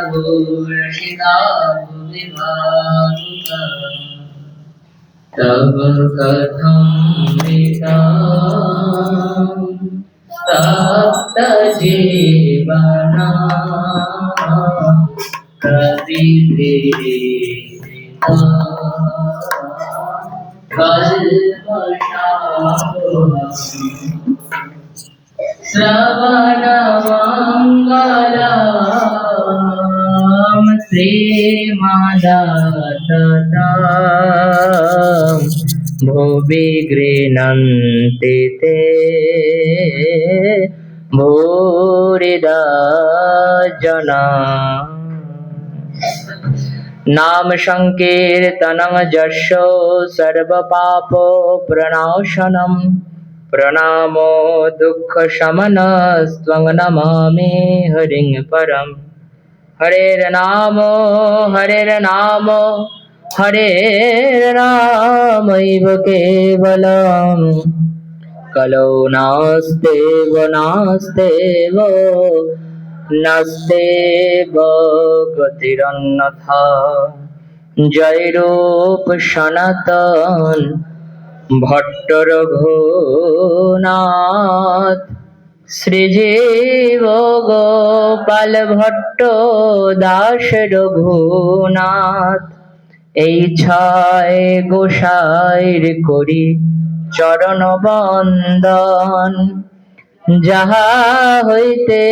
मुहुरभूषिता विभावुका तव कथमृता तप्त जीवना कविभिरीडिता कल्मषापहम् श्रवणमङ्गलम् श्रीमदातताम् भुवि गृह्णन्ति ते भूरिदा जना। नाम संकीर्तनं यस्य सर्वपापो प्रणाशनम् प्रणामो दुःखशमनस्त्वं नमामि हरिं परम्। हरेर्नामो हरेर्नामैव केवलम् कलौ नास्तेव गतिरन्यथा। जय रूप सनातन भट्ट रघुनाथ श्रीजीव गोपाल भट्ट दास रघुनाथ। এই ছয় গোসাইর করি চরণ বন্দন যাহা হইতে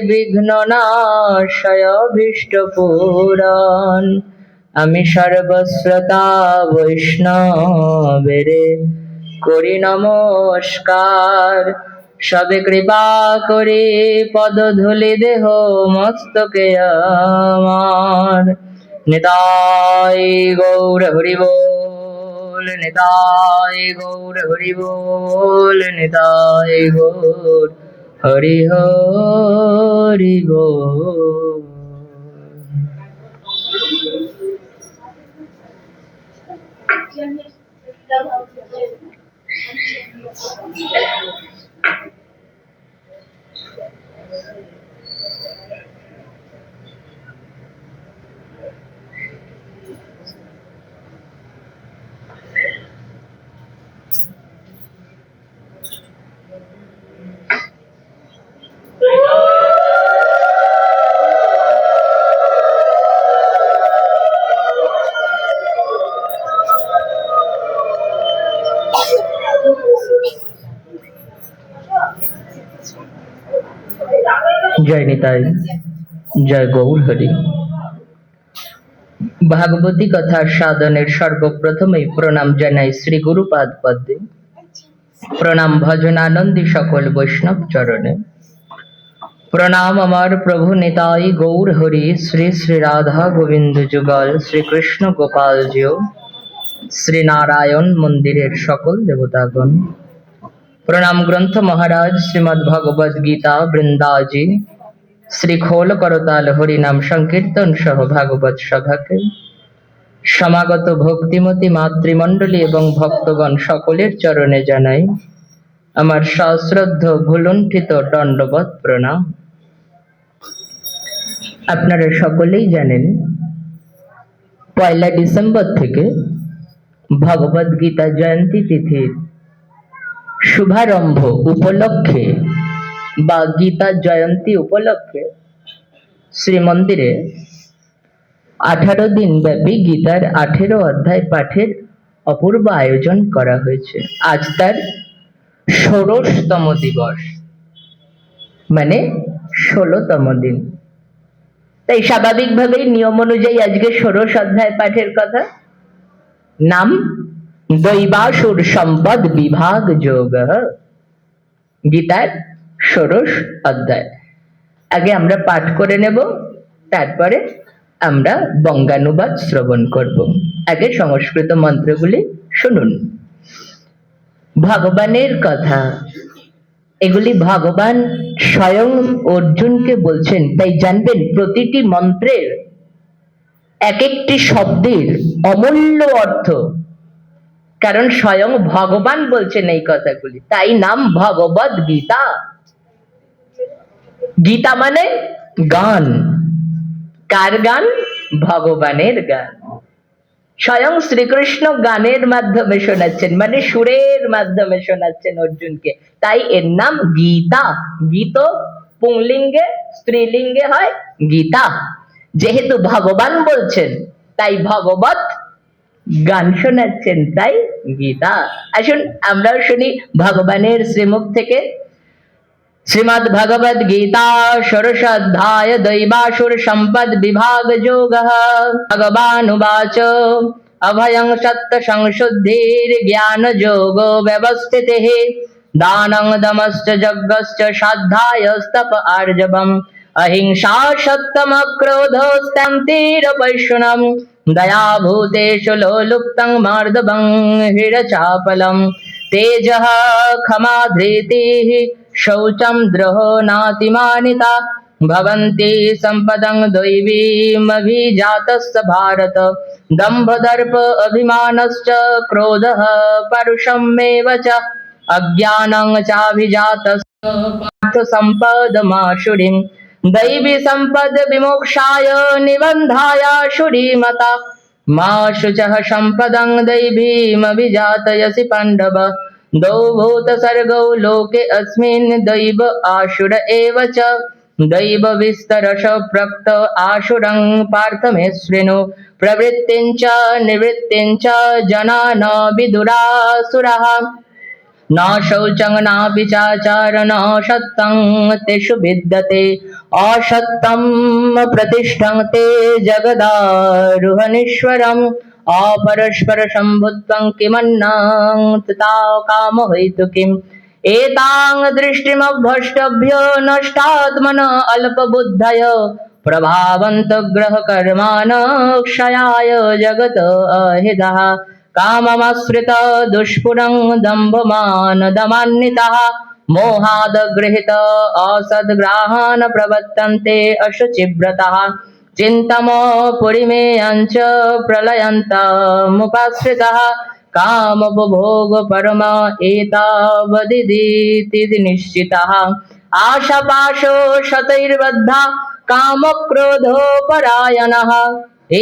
বিঘ্ন নাশয় অভীষ্ট পূরণ। আমি সর্বশ্রোতা বৈষ্ণবের করি নমস্কার। সবে কৃপা করে পদধূলি দেহ মস্তকে আমার। নিতাই গৌর হরি বল, নিতাই গৌর হরি বল, নিতাই গৌর হরি হরি বল। জয় নিতাই, জয় গৌর হরি। ভাগবতী কথা সাধনের সর্বপ্রথমেই প্রণাম জানাই শ্রী গুরুপাদ পদ্মে, প্রণাম ভজনানন্দী সকল বৈষ্ণব চরণে, প্রণাম আমার প্রভু নিতাই গৌর হরি। শ্রী শ্রী রাধা গোবিন্দ যুগল শ্রীকৃষ্ণ গোপাল জিও, শ্রী নারায়ণ মন্দিরের সকল দেবতাগণ, প্রণাম গ্রন্থ মহারাজ শ্রীমদ্ ভগবদ গীতা বৃন্দাজি, শ্রী খোল করতাল হরিনাম সংকীর্তন সহ ভাগবত সভাকে, সমাগত ভক্তিমতী মাতৃমণ্ডলী এবং ভক্তগণ সকলের চরণে জানাই আমার সশ্রদ্ধ ভুলুণ্ঠিত দণ্ডবৎ প্রণাম। আপনারা সকলেই জানেন 1 ডিসেম্বর থেকে ভগবদ গীতা জয়ন্তী তিথির শুভারম্ভ উপলক্ষে বা গীতা জয়ন্তী উপলক্ষে শ্রীমন্দিরে 18 দিন ব্যাপী গীতার 18 অধ্যায় পাঠের অপূর্ব আয়োজন করা হয়েছে। আজ তার 16তম দিবস, মানে 16তম দিন। তাই স্বাভাবিকভাবেই নিয়ম অনুযায়ী আজকে 16 অধ্যায় পাঠের কথা। নাম দৈবাসুর সম্পদ বিভাগ যোগ, গীতার 16 অধ্যায়। আগে আমরা পাঠ করে নেব, তারপরে আমরা বঙ্গানুবাদ শ্রবণ করব। আগে সংস্কৃত মন্ত্রগুলি শুনুন। ভগবানের কথা, এগুলি ভগবান স্বয়ং অর্জুনকে বলছেন। তাই জানবেন প্রতিটি মন্ত্রের এক একটি শব্দের অমূল্য অর্থ, কারণ স্বয়ং ভগবান বলছেন এই কথাগুলি। তাই নাম ভগবদ গীতা। গীতা মানে গান। কার গান? ভগবানের গান। স্বয়ং শ্রীকৃষ্ণ গানের মাধ্যমে শোনাচ্ছেন, মানে সুরের মাধ্যমে শোনাচ্ছেন অর্জুনকে, তাই এর নাম গীতা। গীত পুংলিঙ্গে, স্ত্রীলিঙ্গে হয় গীতা। যেহেতু ভগবান বলছেন তাই ভগবত গান শোনাচ্ছেন, তাই গীতা। আসুন আমরাও শুনি ভগবানের শ্রীমুখ থেকে। श्रीमद् भगवद गीता षोडश अध्याय दैवासुर संपद विभाग योगः। भगवानुवाच अभयं सत्य संशुद्धिर्ज्ञान योगो व्यवस्थितिः दानं दमश्च यज्ञश्च श्राद्धायस्तप आर्जवम् अहिंसा सत्यमक्रोधोस्त्यन्तिरपैशुनम् दया भूतेषु लोलुप्तं मार्दवं हृदचापलम् तेजः क्षमा धृतिः शौचं द्रोहो नातिमानिता भवन्ति सम्पदं दैवीमभिजातस्य भारत दम्भदर्प अभिमानश्च क्रोधः परुषमेव च अज्ञानं चाभिजातस्य पार्थ सम्पदमाशुरीं दैवी सम्पद विमोक्षाय निबन्धाय शुरीमता मा शुचः सम्पदं दैवीमभिजातयसि पाण्डव द्वौ भूतसर्गौ लोके अस्मिन् दैव आशुर एव च दैव विस्तरश प्रक्त आशुरं पार्थ मे शृणु प्रवृत्तिं च निवृत्तिं च जना न विदुरासुरः न शौचं नापि चाचार न सत्यं तेषु विद्यते असत्यं प्रतिष्ठन्ते जगदारुहनीश्वरम् अपरस्पर सम्भुत्वं किमन्नं तथा कामहेतु किम् एतां दृष्टिमभ्रष्टभ्यो नष्टात्मन अल्पबुद्धय प्रभावन्त ग्रहकर्मान क्षयाय जगत अहितः काममाश्रित दुष्पुरं दम्भमानदमान्वितः मोहादगृहीत असद्ग्राहान् प्रवर्तन्ते अशुचिव्रतः चिन्तमपुरिमेयञ्च प्रलयन्तमुपाश्रितः कामोपभोग परम एतावदिति निश्चितः आशापाशो शतैर्बद्धा कामक्रोधोपरायणः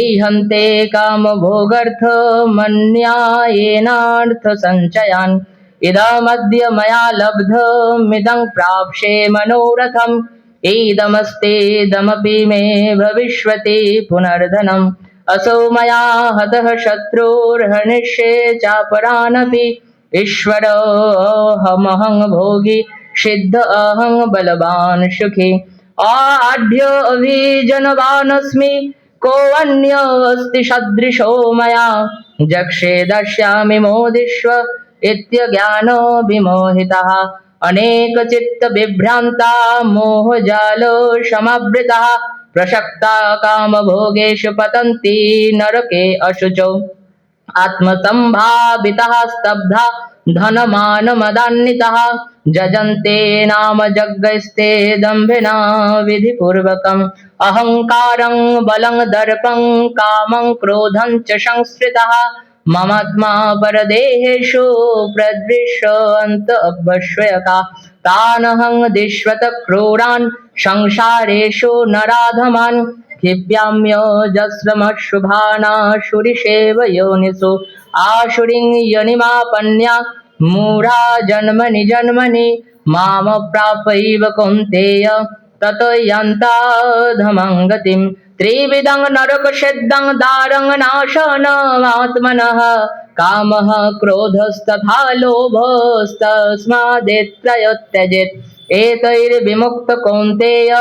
ईहन्ते कामभोगर्थमन्यायेनार्थसञ्चयान् इदमद्य मया लब्धमिदं प्राप्स्ये मनोरथम् इदमस्तेदमपि मे भविष्यति पुनर्धनम् असौ मया हतः शत्रुर्हनिष्ये चापरानपि ईश्वरोऽहमहं भोगी सिद्ध अहं बलवान् सुखी आढ्योऽभिजनवानस्मि कोऽन्योऽस्ति सदृशो मया जक्षे दास्यामि मोदिष्व इत्यज्ञानो विमोहितः अनेकचित्तविभ्रान्ता मोहजालो समावृतः प्रसक्ता कामभोगेषु पतन्ति नरके अशुचौ आत्मसम्भावितः स्तब्धा धनमानमदान्वितः जजन्ते नाम यज्ञस्ते दम्भेन विधिपूर्वकम् अहङ्कारं बलं दर्पं कामं क्रोधं च संश्रितः ममात्मा परदेहेषु प्रदृश्यन्त अभ्यश्वयका तानहं दिश्वत क्रूरान् संसारेषु नराधमान् क्षिप्याम्योजस्रमशुभानाशुरिषेव योनिषु आशुरिं योनिमापन्या मूढा जन्मनि जन्मनि मामप्रापैव कौन्तेय ततो यान्ताधमं गतिम् त्रिविधं नरकसिद्धं दारं नाशनमात्मनः कामः क्रोधस्तथा लोभस्तस्मादेत्रयत्यजेत् एतैर्विमुक्त कौन्तेय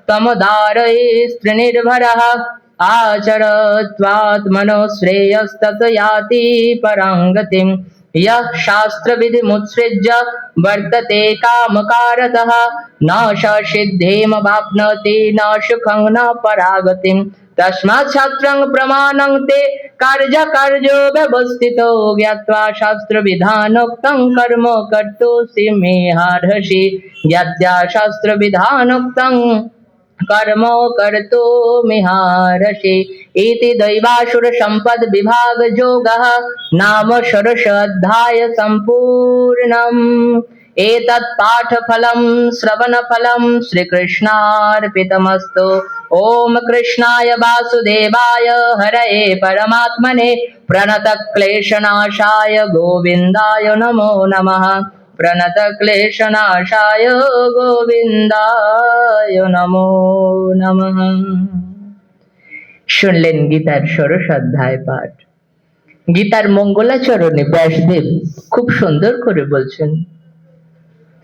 तमदारैस्त्रिनिर्भरः आचरत्वात्मनो श्रेयस्तत याति परां गतिम् यः शास्त्रविधिमुत्सृज्य वर्तते कामकारतः न स सिद्धिमवाप्नोति न सुखं न परागतिम् तस्मात् शास्त्रं प्रमाणं ते कार्यकार्यो व्यवस्थितो ज्ञात्वा शास्त्रविधानोक्तं कर्म कर्तुमिहार्हसि ज्ञात्वा शास्त्रविधानोक्तं कर्म कर्तुमिहार्हसि इति दैवासुर संपद विभाग योगः नाम षोडश अध्याय सम्पूर्णम्। एतत् पाठफलं श्रवणफलं श्रीकृष्णार्पितमस्तु। ओम कृष्णाय वासुदेवाय हरये परमात्मने प्रणतक्लेशनाशाय गोविन्दाय नमो नमः। प्रणतक्लेशनाशाय गोविन्दाय नमो नमः। শুনলেন গীতার ষোড়শ অধ্যায় পাঠ। গীতার মঙ্গলাচরণে ব্যাসদেব খুব সুন্দর করে বলছেন,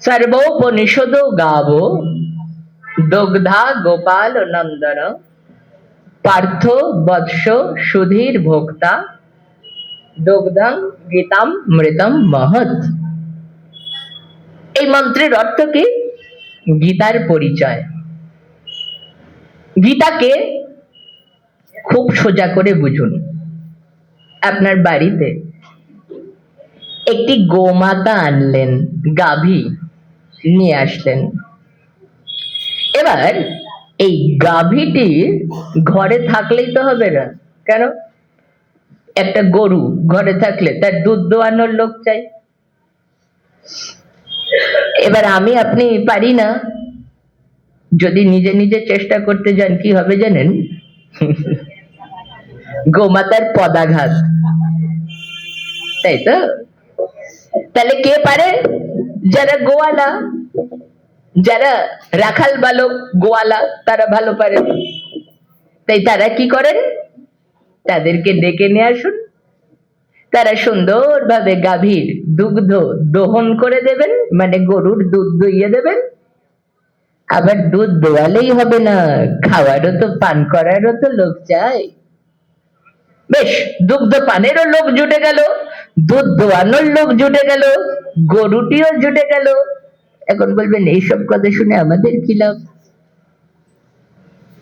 সর্বোপনিষদো গাবো দগ্ধা গোপাল নন্দন পার্থ বৎস সুধীর ভোক্তা দগ্ধং গীতাম মৃতম মহৎ। এই মন্ত্রের অর্থ কি? গীতার পরিচয়। গীতাকে খুব সোজা করে বুঝুন। আপনার বাড়িতে একটি গোমাতা আনলেন, গাভী নিয়ে আসলেন। এবার এই গাভীটি ঘরে থাকলেই তো হবে না, কেন? একটা গরু ঘরে থাকলে তার দুধ দোয়ানোর লোক চাই। এবার আমি আপনি পারি না, যদি নিজে নিজে চেষ্টা করতে যান কি হবে জানেন? গোমাতার পদাঘাত, তাই তো? তাহলে কে পারে? যারা গোয়ালা, যারা রাখাল বালক গোয়ালা, তারা ভালো পারে। তাই তারা কি করেন? তাদেরকে ডেকে নিয়ে আসুন, তারা সুন্দরভাবে গাভীর দুগ্ধ দহন করে দেবেন, মানে গরুর দুধ দইয়ে দেবেন। আবার দুধ দোয়ালেই হবে না, খাওয়ারও তো, পান করারও তো লোক চাই। বেশ, দুগ্ধ পানেরও লোক জুটে গেল, দুধ দোয়ানোর লোক জুটে গেল, গরুটিও জুটে গেল। এখন বলবেন এইসব কথা শুনে আমাদের কি লাভ?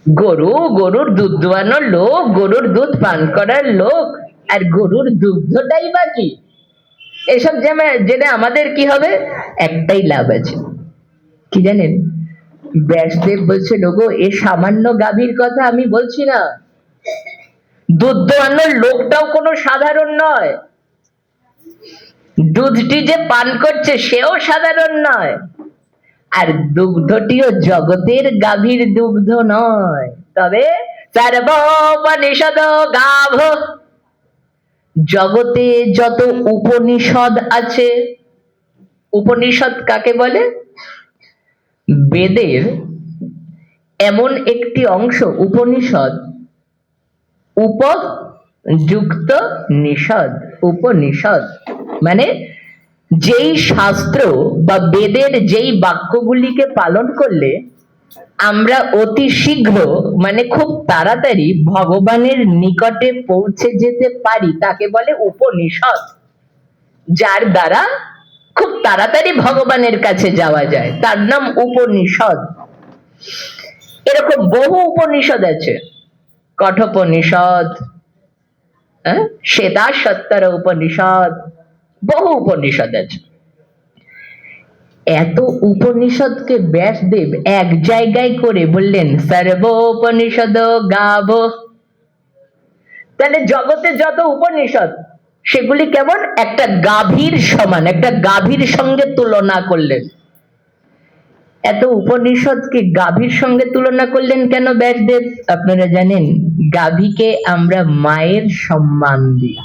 গরুর দুধ দোয়ানোর লোক, গরুর দুধ পান করার লোক, আর গরুর দুগ্ধটাই বাকি। এসব জেনে আমাদের কি হবে? একটাই লাভ আছে, কি জানেন? ব্যাসদেব বলছে, লোগো এ সামান্য গাভীর কথা আমি বলছি না, দুধ দোয়ানোর লোকটাও কোনো সাধারণ নয়, দুধটি যে পান করছে সেও সাধারণ নয়, আর দুগ্ধটিও জগতের গাভীর দুগ্ধ নয়। তবে সর্বোপনিষদ গাভ, জগতে যত উপনিষদ আছে, উপনিষদ কাকে বলে? বেদের এমন একটি অংশ উপনিষদ, উপযুক্ত নিষদ। উপনিষদ মানে যেই শাস্ত্র বা বেদের যেই বাক্যগুলিকে পালন করলে আমরা অতি শীঘ্র, মানে খুব তাড়াতাড়ি ভগবানের নিকটে পৌঁছে যেতে পারি, তাকে বলে উপনিষদ। যার দ্বারা খুব তাড়াতাড়ি ভগবানের কাছে যাওয়া যায়, তার নাম উপনিষদ। এরকম বহু উপনিষদ আছে, কঠোপনিষদ, শ্বেতাশ্বত্তর উপনিষদ, বহু উপনিষদ আছে। এত উপনিষদকে ব্যাসদেব এক জায়গায় করে বললেন সর্বোপনিষদ গাভ। তাহলে জগতে যত উপনিষদ সেগুলি কেমন? একটা গাভীর সমান, একটা গাভীর সঙ্গে তুলনা করলেন। এত উপনিষদকে গাভীর সঙ্গে তুলনা করলেন কেন ব্যাসদেব? আপনারা জানেন, গাভীকে আমরা মায়ের সম্মান দিই।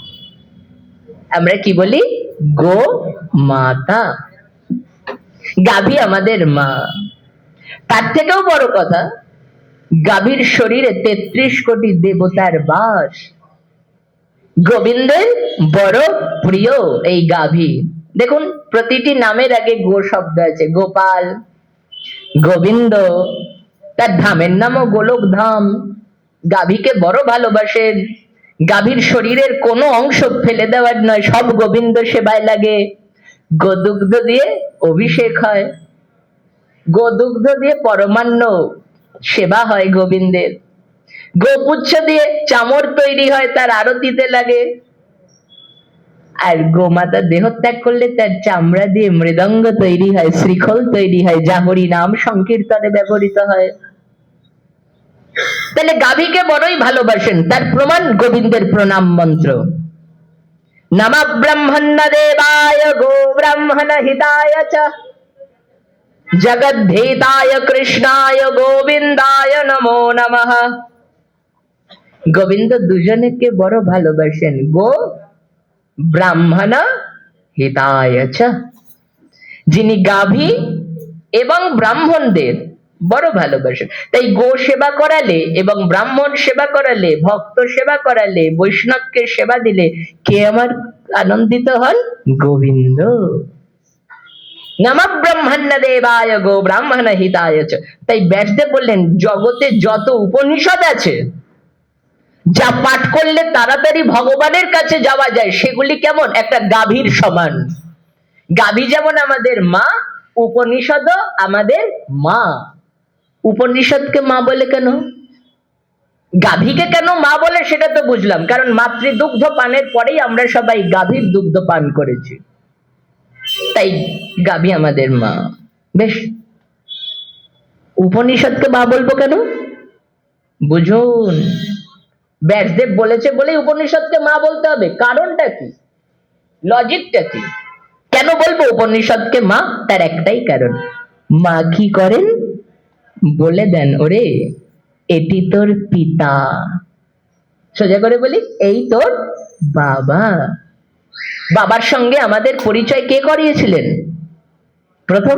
আমরা কি বলি? গো মাতা। গাভী আমাদের মা। তার থেকেও বড় কথা, গাভীর শরীরে 33 কোটি দেবতার বাস। গোবিন্দের বড় প্রিয় এই গাভী। দেখুন, প্রতিটি নামের আগে গো শব্দ আছে। গোপাল, গোবিন্দ, তার ধামের নামও গোলক ধাম। গাভীকে বড় ভালোবাসেন। গাভীর শরীরের কোনো অংশ ফেলে দেওয়ার নয়, সব গোবিন্দ সেবায় লাগে। গোদুগ্ধ দিয়ে অভিষেক হয়, গোদুগ্ধ দিয়ে পরমান্ন সেবা হয় গোবিন্দের, গোপুচ্ছ দিয়ে চামড় তৈরি হয়, তার আরতিতে লাগে। আর গোমাতা দেহত্যাগ করলে তার চামড়া দিয়ে মৃদঙ্গ তৈরি হয়, শ্রীখোল তৈরি হয়, যা হরি নাম সংকীর্তনে ব্যবহৃত হয়। তাহলে গাভীকে বড়ই ভালোবাসেন, তার প্রমাণ গোবিন্দের প্রণাম মন্ত্র। নমঃ ব্রহ্মণ্য দেবায় গো ব্রাহ্মণ হিতায় চ জগদ্ধিতায় কৃষ্ণায় গোবিন্দায় নমো নমঃ। গোবিন্দ দুজনকে বড় ভালোবাসেন, গো ব্রাহ্মণ হিতায় চ। যিনি গাভী এবং ব্রাহ্মণদের বড় ভালোবাসেন। তাই গো সেবা করালে এবং ব্রাহ্মণ সেবা করালে, ভক্ত সেবা করালে, বৈষ্ণবকে সেবা দিলে কে আমার আনন্দিত হন? গোবিন্দ। নমঃ ব্রহ্মণ্য দেবায় গো ব্রাহ্মণ হিতায় চ। তাই ব্যাসদেব বললেন, জগতে যত উপনিষদ আছে যা পাঠ করলে তাড়াতাড়ি ভগবানের কাছে যাওয়া যায়, সেগুলি কেমন? একটা গাভীর সমান। গাভী যেমন আমাদের মা, উপনিষদও আমাদের মা। উপনিষদকে মা বলে কেন? গাভীকে কেন মা বলে সেটা তো বুঝলাম, কারণ মাতৃদুগ্ধ পানের পরেই আমরা সবাই গাভীর দুগ্ধ পান করেছি, তাই গাভী আমাদের মা। বেশ, উপনিষদকে মা বলবো কেন? বুঝুন, ব্যাসদেব বলেছে বলে উপনিষদকে মা বলতে হবে, কারণটা কি, লজিকটা কি? কেন বলবো উপনিষদকে মা? তার একটাই কারণ, মা কি করেন বলে দেন, ওরে এটি তোর পিতা। সোজা করে বলি, এই তোর বাবা। বাবার সঙ্গে আমাদের পরিচয় কে করিয়েছিলেন? প্রথম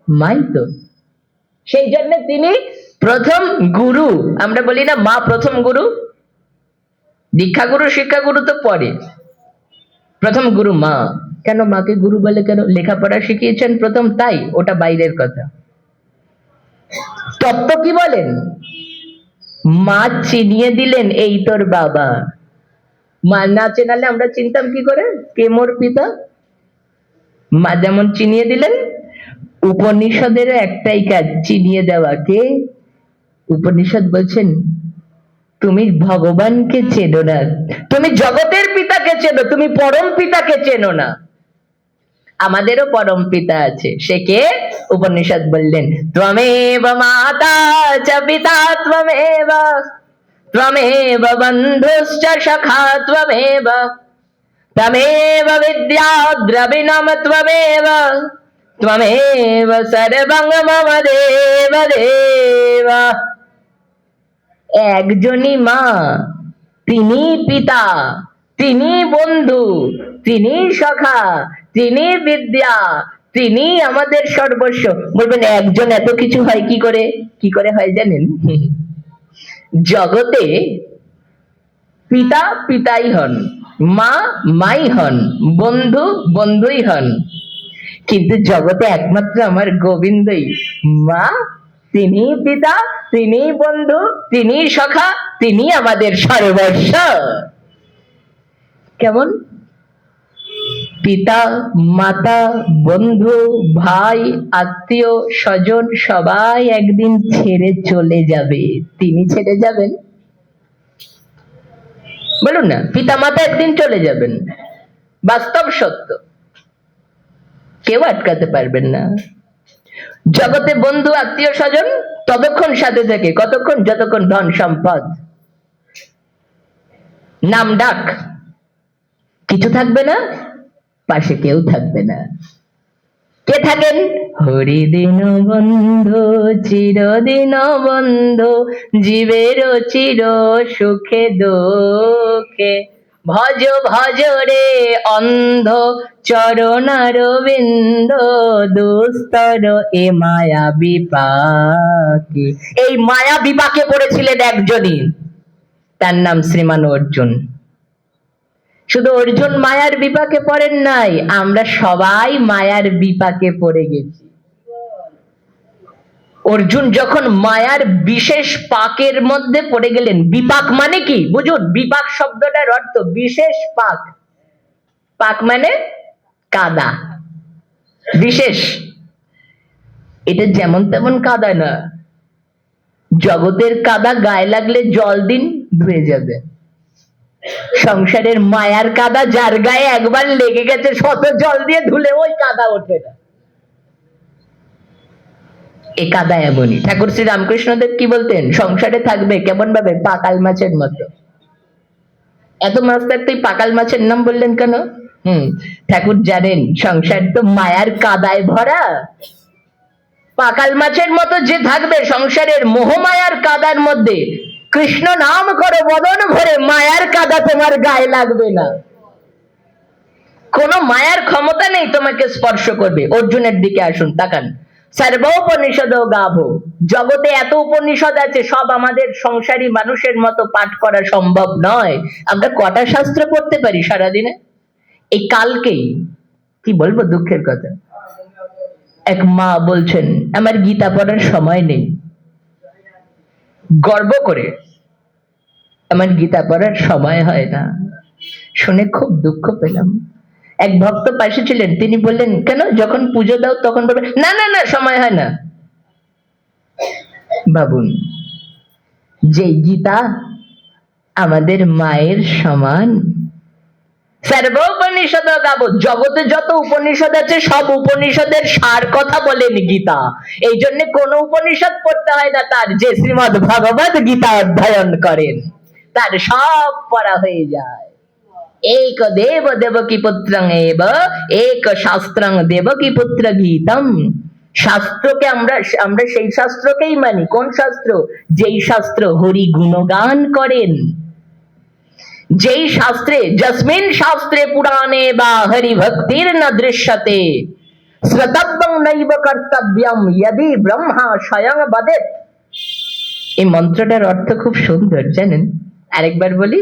মাই তো। সেই জন্য তিনি প্রথম গুরু। আমরা বলি না মা প্রথম গুরু, দীক্ষা গুরু শিক্ষা গুরু তো পরে, প্রথম গুরু মা। কেন মাকে গুরু বলে? কেন? লেখাপড়া শিখিয়েছেন প্রথম, তাই? ওটা বাইরের কথা। তত্ত্ব কি বলেন? মা চিনিয়ে দিলেন, এই তোর বাবা। মা না চেনালে আমরা চিনতাম কি করে কে মোর পিতা? মা যেমন চিনিয়ে দিলেন, উপনিষদের একটাই কাজ, চিনিয়ে দেওয়া। কে? উপনিষদ বলছেন, তুমি ভগবানকে চেনো না, তুমি জগতের পিতাকে চেনো, তুমি পরম পিতাকে চেনো না। আমাদেরও পরম পিতা আছে, সে কে? উপনিষদ বললেন, ত্বমেব মাতা চ পিতা ত্বমেব, ত্বমেব বন্ধুশ্চ সখা ত্বমেব, ত্বমেব বিদ্যা দ্রবিণম ত্বমেব, ত্বমেব সর্বং মম দেব দেব। একজনই মা, তিনি পিতা, তিনি বন্ধু, তিনি সখা, তিনি বিদ্যা, তিনি আমাদের সর্বস্ব। বলবেন একজন এত কিছু হয় কি করে? কি করে হয় জানেন? জগতে পিতা পিতাই হন, মা মাই হন, বন্ধু বন্ধুই হন, কিন্তু জগতে একমাত্র আমার গোবিন্দই মা, তিনি পিতা, তিনি বন্ধু, তিনি সখা, তিনি আমাদের সর্বস্ব। কেমন? পিতা মাতা বন্ধু ভাই আত্মীয় স্বজন সবাই একদিন ছেড়ে চলে যাবে, তিনি ছেড়ে যাবেন? বলুন না, পিতা মাতা একদিন চলে যাবেন, বাস্তব সত্য, কেউ আটকাতে পারবেন না। জগতে বন্ধু আত্মীয় স্বজন ততক্ষণ সাথে থাকে, কতক্ষণ? যতক্ষণ ধন সম্পদ নাম ডাক কিছু থাকবে না, পাশে কেউ থাকবে না। কে থাকেন? হরিদিন বন্ধু চিরদিন বন্ধু, জীবের চির সুখে দুঃখে, ভজ ভজ রে অন্ধ চরণারবিন্দ, দুস্তর এ মায়া বিপাকে। এই মায়া বিপাকে পড়েছিলেন একজনই, তার নাম শ্রীমান অর্জুন। শুধু অর্জুন মায়ার বিপাকে পড়েন নাই, আমরা সবাই মায়ার বিপাকে পড়ে গেছি। অর্জুন যখন মায়ার বিশেষ পাকের মধ্যে পড়ে গেলেন, বিপাক মানে কি বুঝুন, বিপাক শব্দটার অর্থ বিশেষ পাক। পাক মানে কাদা, বিশেষ। এটা যেমন তেমন কাদা না, জগতের কাদা গায়ে লাগলে জল দিন ধুয়ে যাবে, সংসারের মায়ার কাদা যার গায়ে একবার লেগে গেছে শত জল দিয়ে ধুলে ওই কাদা ওঠে না। এ কাদা এমনই। ঠাকুর শ্রী রামকৃষ্ণদেব কি বলতেন? সংসারে থাকবে কেমন ভাবে? পাকাল মাছের মতো। এত মাছ থাকতে পাকাল মাছের নাম বললেন কেন? ঠাকুর জানেন সংসার তো মায়ার কাদায় ভরা, পাকাল মাছের মতো যে থাকবে সংসারের মোহমায়ার কাদার মধ্যে, কৃষ্ণ নাম করো বদন ভরে, মায়ার কাদা তোমার গায়ে লাগবে না। কোনো মায়ার ক্ষমতা নেই তোমাকে স্পর্শ করবে। অর্জুনের দিকে আসুন, তাকান। সর্বোপনিষদ গাভো, জগতে এত উপনিষদ আছে, সব আমাদের সংসারী মানুষের মতো পাঠ করা সম্ভব নয়। আমরা কটা শাস্ত্র পড়তে পারি সারাদিনে? এই কালকেই কি বলবো, দুঃখের কথা, এক মা বলছেন আমার গীতা পড়ার সময় নেই, গর্ব করে আমার গীতা পড়ার সময় হয় না। শুনে খুব দুঃখ পেলাম। এক ভক্ত পাশে ছিলেন, তিনি বললেন কেন, যখন পুজো দাও তখন বলবে না না না সময় হয় না। ভাবুন, যে গীতা আমাদের মায়ের সমান। সর্বোপনিষদ গাবো, জগতে যত উপনিষদ আছে সব উপনিষদের সার কথা বলেন গীতা। এই জন্য কোন উপনিষদ পড়তে হয় না তার, যে শ্রীমদ ভগবত গীতা অধ্যয়ন করেন তার সব পড়া হয়ে যায়। এক দেব দেবকী পুত্রং এব এক শাস্ত্রং দেবকী পুত্র গীতম। শাস্ত্রকে আমরা সেই শাস্ত্রকেই মানি। কোন শাস্ত্র? যেই শাস্ত্র হরি গুণগান করেন, যেই শাস্ত্রে যস্মিন শাস্ত্রে পুরাণে বা হরি ভক্তির ন দৃশ্যতে শ্রতব্যং নৈব কর্তব্যম যদি ব্রহ্মা স্বয়ং বদেত। এই মন্ত্রটার অর্থ খুব সুন্দর, জানেন? আরেকবার বলি,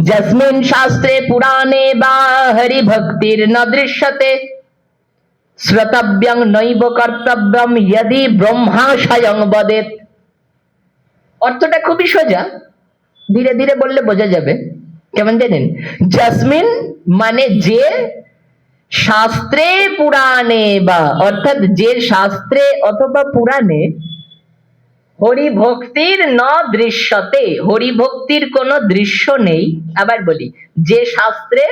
যস্মিন শাস্ত্রে পুরাণে বা হরি ভক্তির ন দৃশ্যতে শ্রতব্যং নৈব কর্তব্যম যদি ব্রহ্মা স্বয়ং বদেত। অর্থটা খুবই সোজা, ধীরে ধীরে বললে বোঝা যাবে। কেমন জানেন? জসমিন মানে যে শাস্ত্রে পুরাণে বা, অর্থাৎ যে শাস্ত্রে অথবা পুরাণে হরি ভক্তির ন দৃশ্যতে, হরি ভক্তির কোন দৃশ্য নেই। আবার বলি, যে শাস্ত্রে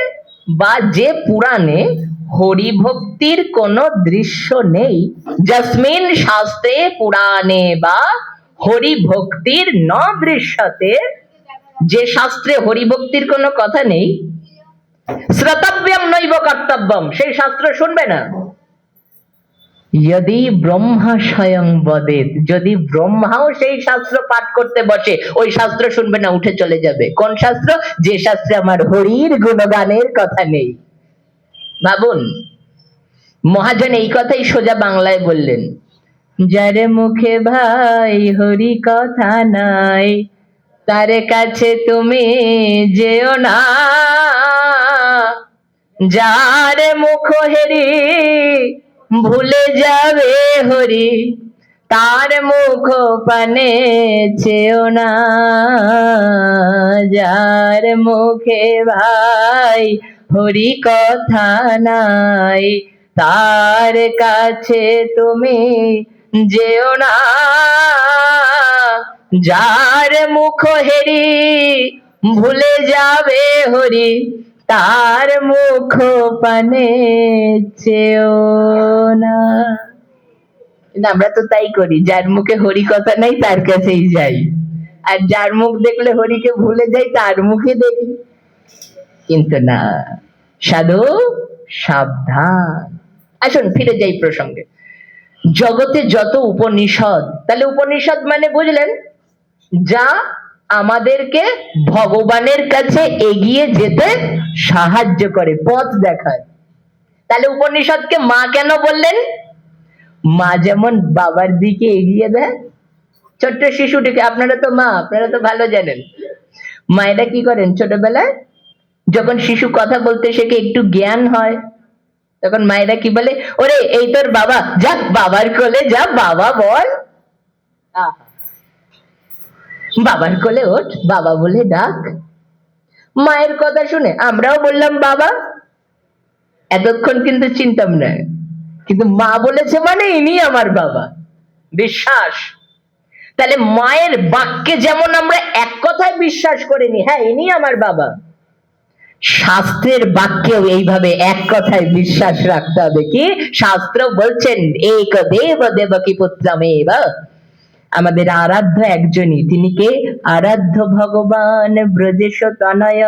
বা যে পুরাণে হরি ভক্তির কোন দৃশ্য নেই, যস্মিন শাস্ত্রে পুরাণে বা হরি ভক্তির ন দৃশ্যতে, যে শাস্ত্রে হরি ভক্তির কোনো কথা নেই, শ্রতব্যম নৈব কর্তব্যম, সেই শাস্ত্র শুনবে না। যদি ব্রহ্মা স্বয়ং বদেত, যদি ব্রহ্মাও সেই শাস্ত্র পাঠ করতে বসে, ওই শাস্ত্র শুনবে না, উঠে চলে যাবে। কোন শাস্ত্র? যে শাস্ত্রে আমার হরির গুণগানের কথা নেই। ভাবুন, মহাজন এই কথাই সোজা বাংলায় বললেন, যার মুখে ভাই হরি কথা নাই, তার কাছে তুমি যেও না। যার মুখ হেরি ভুলে যাবে হরি, তার মুখ পানে চেও না। যার মুখে ভাই হরি কথা নাই, তার কাছে তুমি যেও না। যার মুখ হেরি ভুলে যাবে হরি, তার মুখ পানে চেও না। আমরা তো তাই করি, যার মুখে হরি কথা নাই তার কাছেই যাই, আর যার মুখ দেখলে হরিকে ভুলে যাই তার মুখে দেখি। কিন্তু না, সাধু সাবধান। আসুন ফিরে যাই প্রসঙ্গে। জগতে যত উপনিষদ, তাহলে উপনিষদ মানে বুঝলেন, যা আমাদেরকে ভগবানের কাছে এগিয়ে যেতে সাহায্য করে, পথ দেখায়। তাহলে উপনিষদকে মা কেন বললেন? মা যেমন বাবার দিকে এগিয়ে দেয়, ছোট্ট শিশুটিকে, আপনারা তো মা, আপনারা তো ভালো জানেন, মায়েরা কি করেন ছোটবেলায় যখন শিশু কথা বলতে শেখে, একটু জ্ঞান হয়, তখন মায়েরা কি বলে, ওরে এই তোর বাবা, যা বাবার কোলে যা, বাবা বল। বাবার কোলে ওঠ, বাবা বলে ডাক। মায়ের কথা শুনে আমরাও বললাম বাবা, এতক্ষণ কিন্তু চিনতাম না, কিন্তু মা বলেছে মানে ইনি আমার বাবা, বিশ্বাস। তাহলে মায়ের বাক্যে যেমন আমরা এক কথায় বিশ্বাস করিনি, হ্যাঁ ইনি আমার বাবা, শাস্ত্রের বাক্যেও এইভাবে এক কথায় বিশ্বাস রাখতে হবে। কি শাস্ত্র বলছেন? এক দেব দেবকী পুত্রমেব। আমাদের আরাধ্য একজনই, তিনি কে? আরাধ্য ভগবান ব্রজেশ তনয়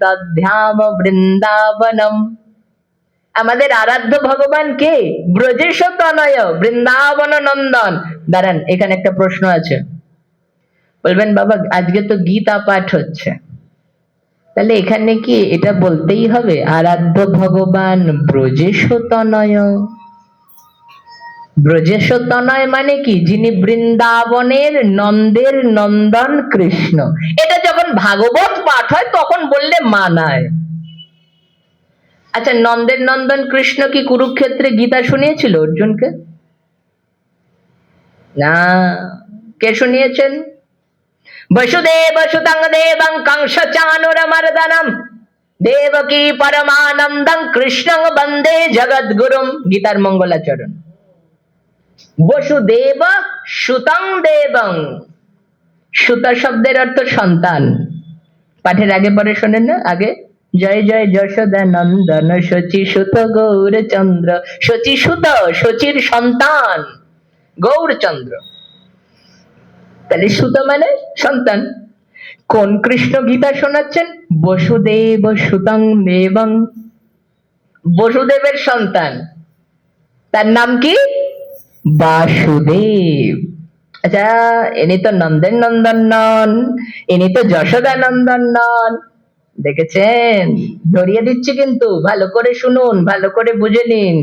তদ্ধাম বৃন্দাবনম। আমাদের আরাধ্য ভগবান কে? ব্রজেশ তনয় বৃন্দাবন নন্দন। দাঁড়ান, এখানে একটা প্রশ্ন আছে। বলবেন বাবা আজকে তো গীতা পাঠ হচ্ছে, তাহলে এখানে কি এটা বলতেই হবে আরাধ্য ভগবান ব্রজেশ তনয়? ব্রজেশ তনয় মানে কি? যিনি বৃন্দাবনের নন্দের নন্দন কৃষ্ণ। এটা যখন ভাগবত পাঠ হয় তখন বললে মানায়। আচ্ছা, নন্দের নন্দন কৃষ্ণ কি কুরুক্ষেত্রে গীতা শুনিয়েছিল অর্জুনকে? না। কে শুনিয়েছেন? বসুদেব সুতং দেবং কংস চানুরমর্দনম দেবকী পরমানন্দং কৃষ্ণং বন্দে জগদ্গুরুম। গীতার মঙ্গলাচরণ। বসুদেব সুতং দেবং, সুত শব্দের অর্থ সন্তান। পাঠের আগে পরে শোনেন না, আগে জয় জয় যশোদা নন্দন শচী সুত গৌরচন্দ্র। শচী সুত, শচীর সন্তান গৌরচন্দ্র। তাহলে সুত মানে সন্তান। কোন কৃষ্ণ গীতা শোনাচ্ছেন? বসুদেব সুতং দেবং, বসুদেবের সন্তান। তার নাম কি? বাসুদেব। আচ্ছা, ইনি তো নন্দের নন্দন নন, ইনি তো যশোদা নন্দন নন। দেখেছেন? ধরিয়ে দিচ্ছি কিন্তু, ভালো করে শুনুন, ভালো করে বুঝে নিন।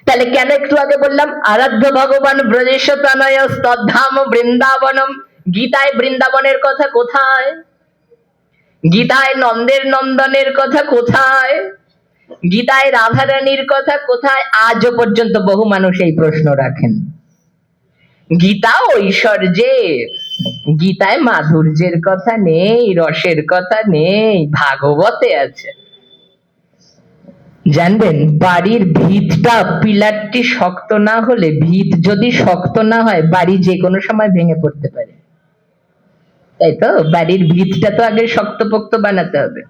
তাহলে কেন একটু আগে বললাম আরাধ্য ভগবান ব্রজেশ তনয় স্তধাম বৃন্দাবনম? গীতায় বৃন্দাবনের কথা কোথায়? গীতায় নন্দের নন্দনের কথা কোথায়? গীতায় রাধারানীর কথা কোথায়? আজও পর্যন্ত বহু মানুষ এই প্রশ্ন রাখেন। গীতা ঐশ্বর্যের, গীতায় মাধুর্যের কথা নেই, রসের কথা নেই, ভাগবতে আছে। জানবেন, বাড়ির ভিতটা, পিলারটি শক্ত না হলে, ভিত যদি শক্ত না হয়, বাড়ি যে কোনো সময় ভেঙে পড়তে পারে। তাই তো বাড়ির ভিতটা তো আগে শক্তপোক্ত বানাতে হবে।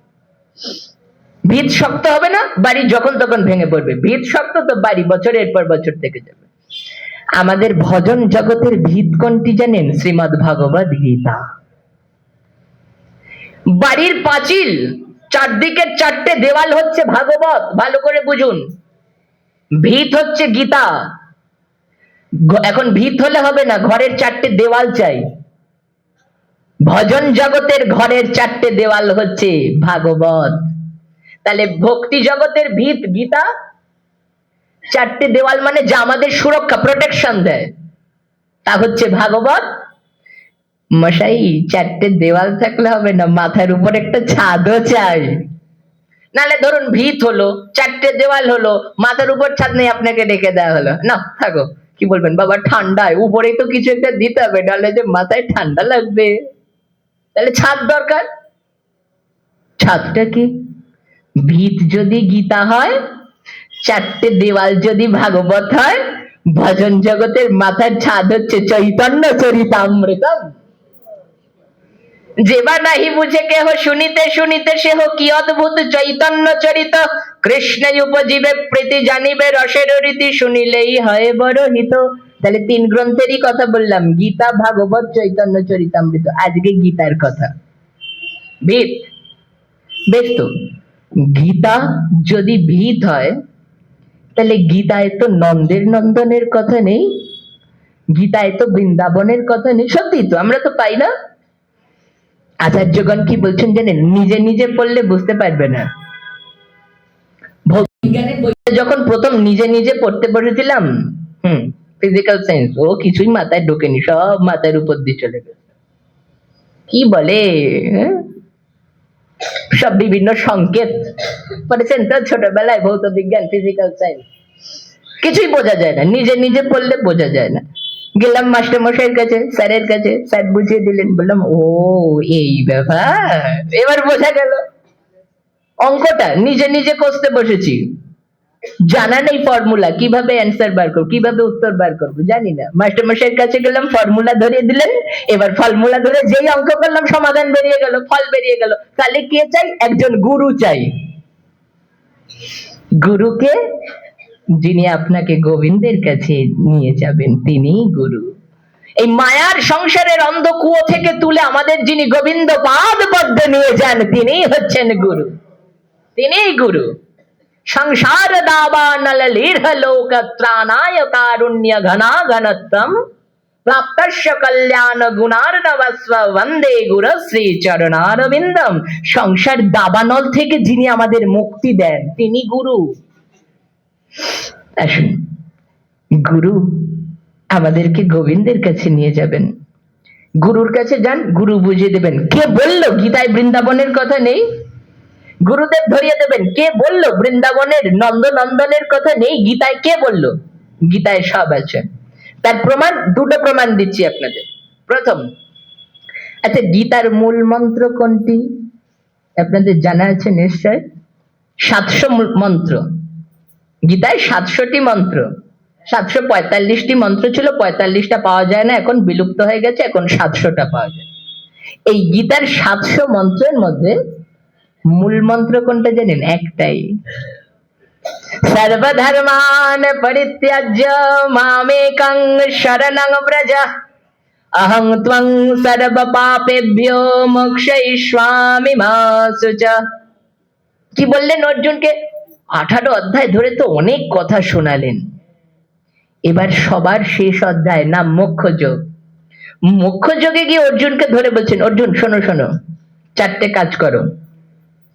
ভিত শক্ত হবে না, বাড়ি যখন তখন ভেঙে পড়বে। ভিত শক্ত তো বাড়ি বছরের পর বছর থেকে যাবে। আমাদের ভজন জগতের ভিত কোনটি জানেন? শ্রীমদ্ ভাগবত গীতা। বাড়ির পাঁচিল, চারদিকে চারটে দেওয়াল হচ্ছে ভাগবত, ভালো করে বুঝুন। ভিত হচ্ছে গীতা। এখন ভিত হলে হবে না, ঘরের চারটে দেওয়াল চাই। ভজন জগতের ঘরের চারটে দেওয়াল হচ্ছে ভাগবত। তাহলে ভক্তি জগতের ভিত গীতা, চারটে দেওয়াল মানে যা আমাদের সুরক্ষা, প্রোটেকশন দেয়, তা হচ্ছে ভাগবত। মশাই, চারটে দেওয়াল থাকলে হবে না, মাথার উপর একটা ছাদও চাই। নালে ধরুন ভিত হলো, চারটে দেওয়াল হলো, মাথার উপর ছাদ নেই, আপনাকে ডেকে দেওয়া হলো, না থাকো। কি বলবেন? বাবা ঠান্ডায় উপরেই তো কিছু একটা দিতে হবে, নাহলে যে মাথায় ঠান্ডা লাগবে। তাহলে ছাদ দরকার। ছাদটা কি? ভিত যদি গীতা হয়, চারটে দেওয়াল যদি ভাগবত হয়, ভজন জগতের মাথার ছাদ হচ্ছে চৈতন্য চরিতামৃতম। যেবা নাহি বুঝে কেহ শুনিতে শুনিতে সেহ কি অদ্ভুত চৈতন্য চরিত। কৃষ্ণ উপজীবে প্রীতি জানিবে রসের রীতি, শুনিলেই হয় বড় হিত। তাহলে তিন গ্রন্থেরই কথা বললাম, গীতা, ভাগবত, চৈতন্য চরিতামৃত। আজকে গীতার কথা। ভিত, বেশ তো, গীতা যদি ভিত হয়, তাহলে গীতায় তো নন্দের নন্দনের কথা নেই, গীতায় তো বৃন্দাবনের কথা নেই। সত্যি তো, আমরা তো পাই না। আচার্যগণ কি বলছেন জানেন? নিজে নিজে পড়লে বুঝতে পারবে না। ভৌতবিজ্ঞানের বইটা যখন প্রথম নিজে নিজে পড়তে বসেছিলাম, ফিজিক্যাল সায়েন্স, ও কিছুই মাথায় ঢোকেনি, সব মাথার উপর দিয়ে চলে গেছে। কি বলে, সব বিভিন্ন সংকেত পড়েছেন তো ছোটবেলায়, ভৌত বিজ্ঞান, ফিজিক্যাল সায়েন্স, কিছুই বোঝা যায় না, নিজে নিজে পড়লে বোঝা যায় না। গেলাম মাস্টার মশাইয়ের কাছে, স্যারের কাছে, স্যার বুঝিয়ে দিলেন, বললাম ও এই ব্যাপার, এবার বোঝা গেল। অঙ্কটা নিজে নিজে কষতে বসেছি, জানা নেই ফর্মুলা, কিভাবে অ্যান্সার বার করবো, কিভাবে উত্তর বার করবো জানি না। মাস্টার মশাইয়ের কাছে গেলাম, ফর্মুলা ধরিয়ে দিলেন, এবার ফর্মুলা ধরে যেই অঙ্ক করলাম সমাধান বেরিয়ে গেল, ফল বেরিয়ে গেল। তাহলে কে চাই? একজন গুরু চাই। গুরুকে, যিনি আপনাকে গোবিন্দের কাছে নিয়ে যাবেন, তিনিই গুরু। এই মায়ার সংসারের অন্ধকুয়ো থেকে তুলে আমাদের যিনি গোবিন্দ পাদ পদ্মে নিয়ে যান, তিনিই হচ্ছেন গুরু, তিনিই গুরু। সংসার দাবানল লীর্হ লোক ত্রাণায় কারুণ্য ঘনা ঘনত্বম প্রাপ্তস্য কল্যাণ গুণার্ণবস্ব বন্দে গুরু শ্রী চরণারবিন্দম। সংসার দাবানল থেকে যিনি আমাদের মুক্তি দেন তিনি গুরু। আসুন, গুরু আমাদেরকে গোবিন্দের কাছে নিয়ে যাবেন। গুরুর কাছে যান, গুরু বুঝিয়ে দেবেন। কে বললো গীতায় বৃন্দাবনের কথা নেই? গুরুদেব ধরিয়ে দেবেন। কে বললো বৃন্দাবনের নন্দনন্দনের কথা নেই? গীতায় কে বললো? গীতায় সব আছে। তার প্রমাণ, দুটো প্রমাণ দিচ্ছি আপনাদের। প্রথম, আচ্ছা গীতার মূল মন্ত্র কোনটি? আপনাদের জানা আছে নিশ্চয়। 700 মন্ত্র। গীতায় 700টি মন্ত্র। 745টি মন্ত্র ছিল, 45টা পাওয়া যায় না, এখন বিলুপ্ত হয়ে গেছে, এখন 700টা পাওয়া যায়। এই গীতার 700 মন্ত্রের মধ্যে মূল মন্ত্র কোনটা জানেন? একটাই, সর্বধর্মান পরিত্যাজ্য মামেকং শরণং ব্রজ অহং ত্বং সর্ব পাপেভ্যো মোক্ষয়িষ্যামি মা শুচা। কি বললেন অর্জুনকে? 18 অধ্যায় ধরে তো অনেক কথা শোনালেন। এবার সবার শেষ অধ্যায়, নাম মোক্ষযোগ। মোক্ষযোগে গিয়ে অর্জুনকে ধরে বলছেন, অর্জুন শোনো শোনো, 4টে কাজ করো।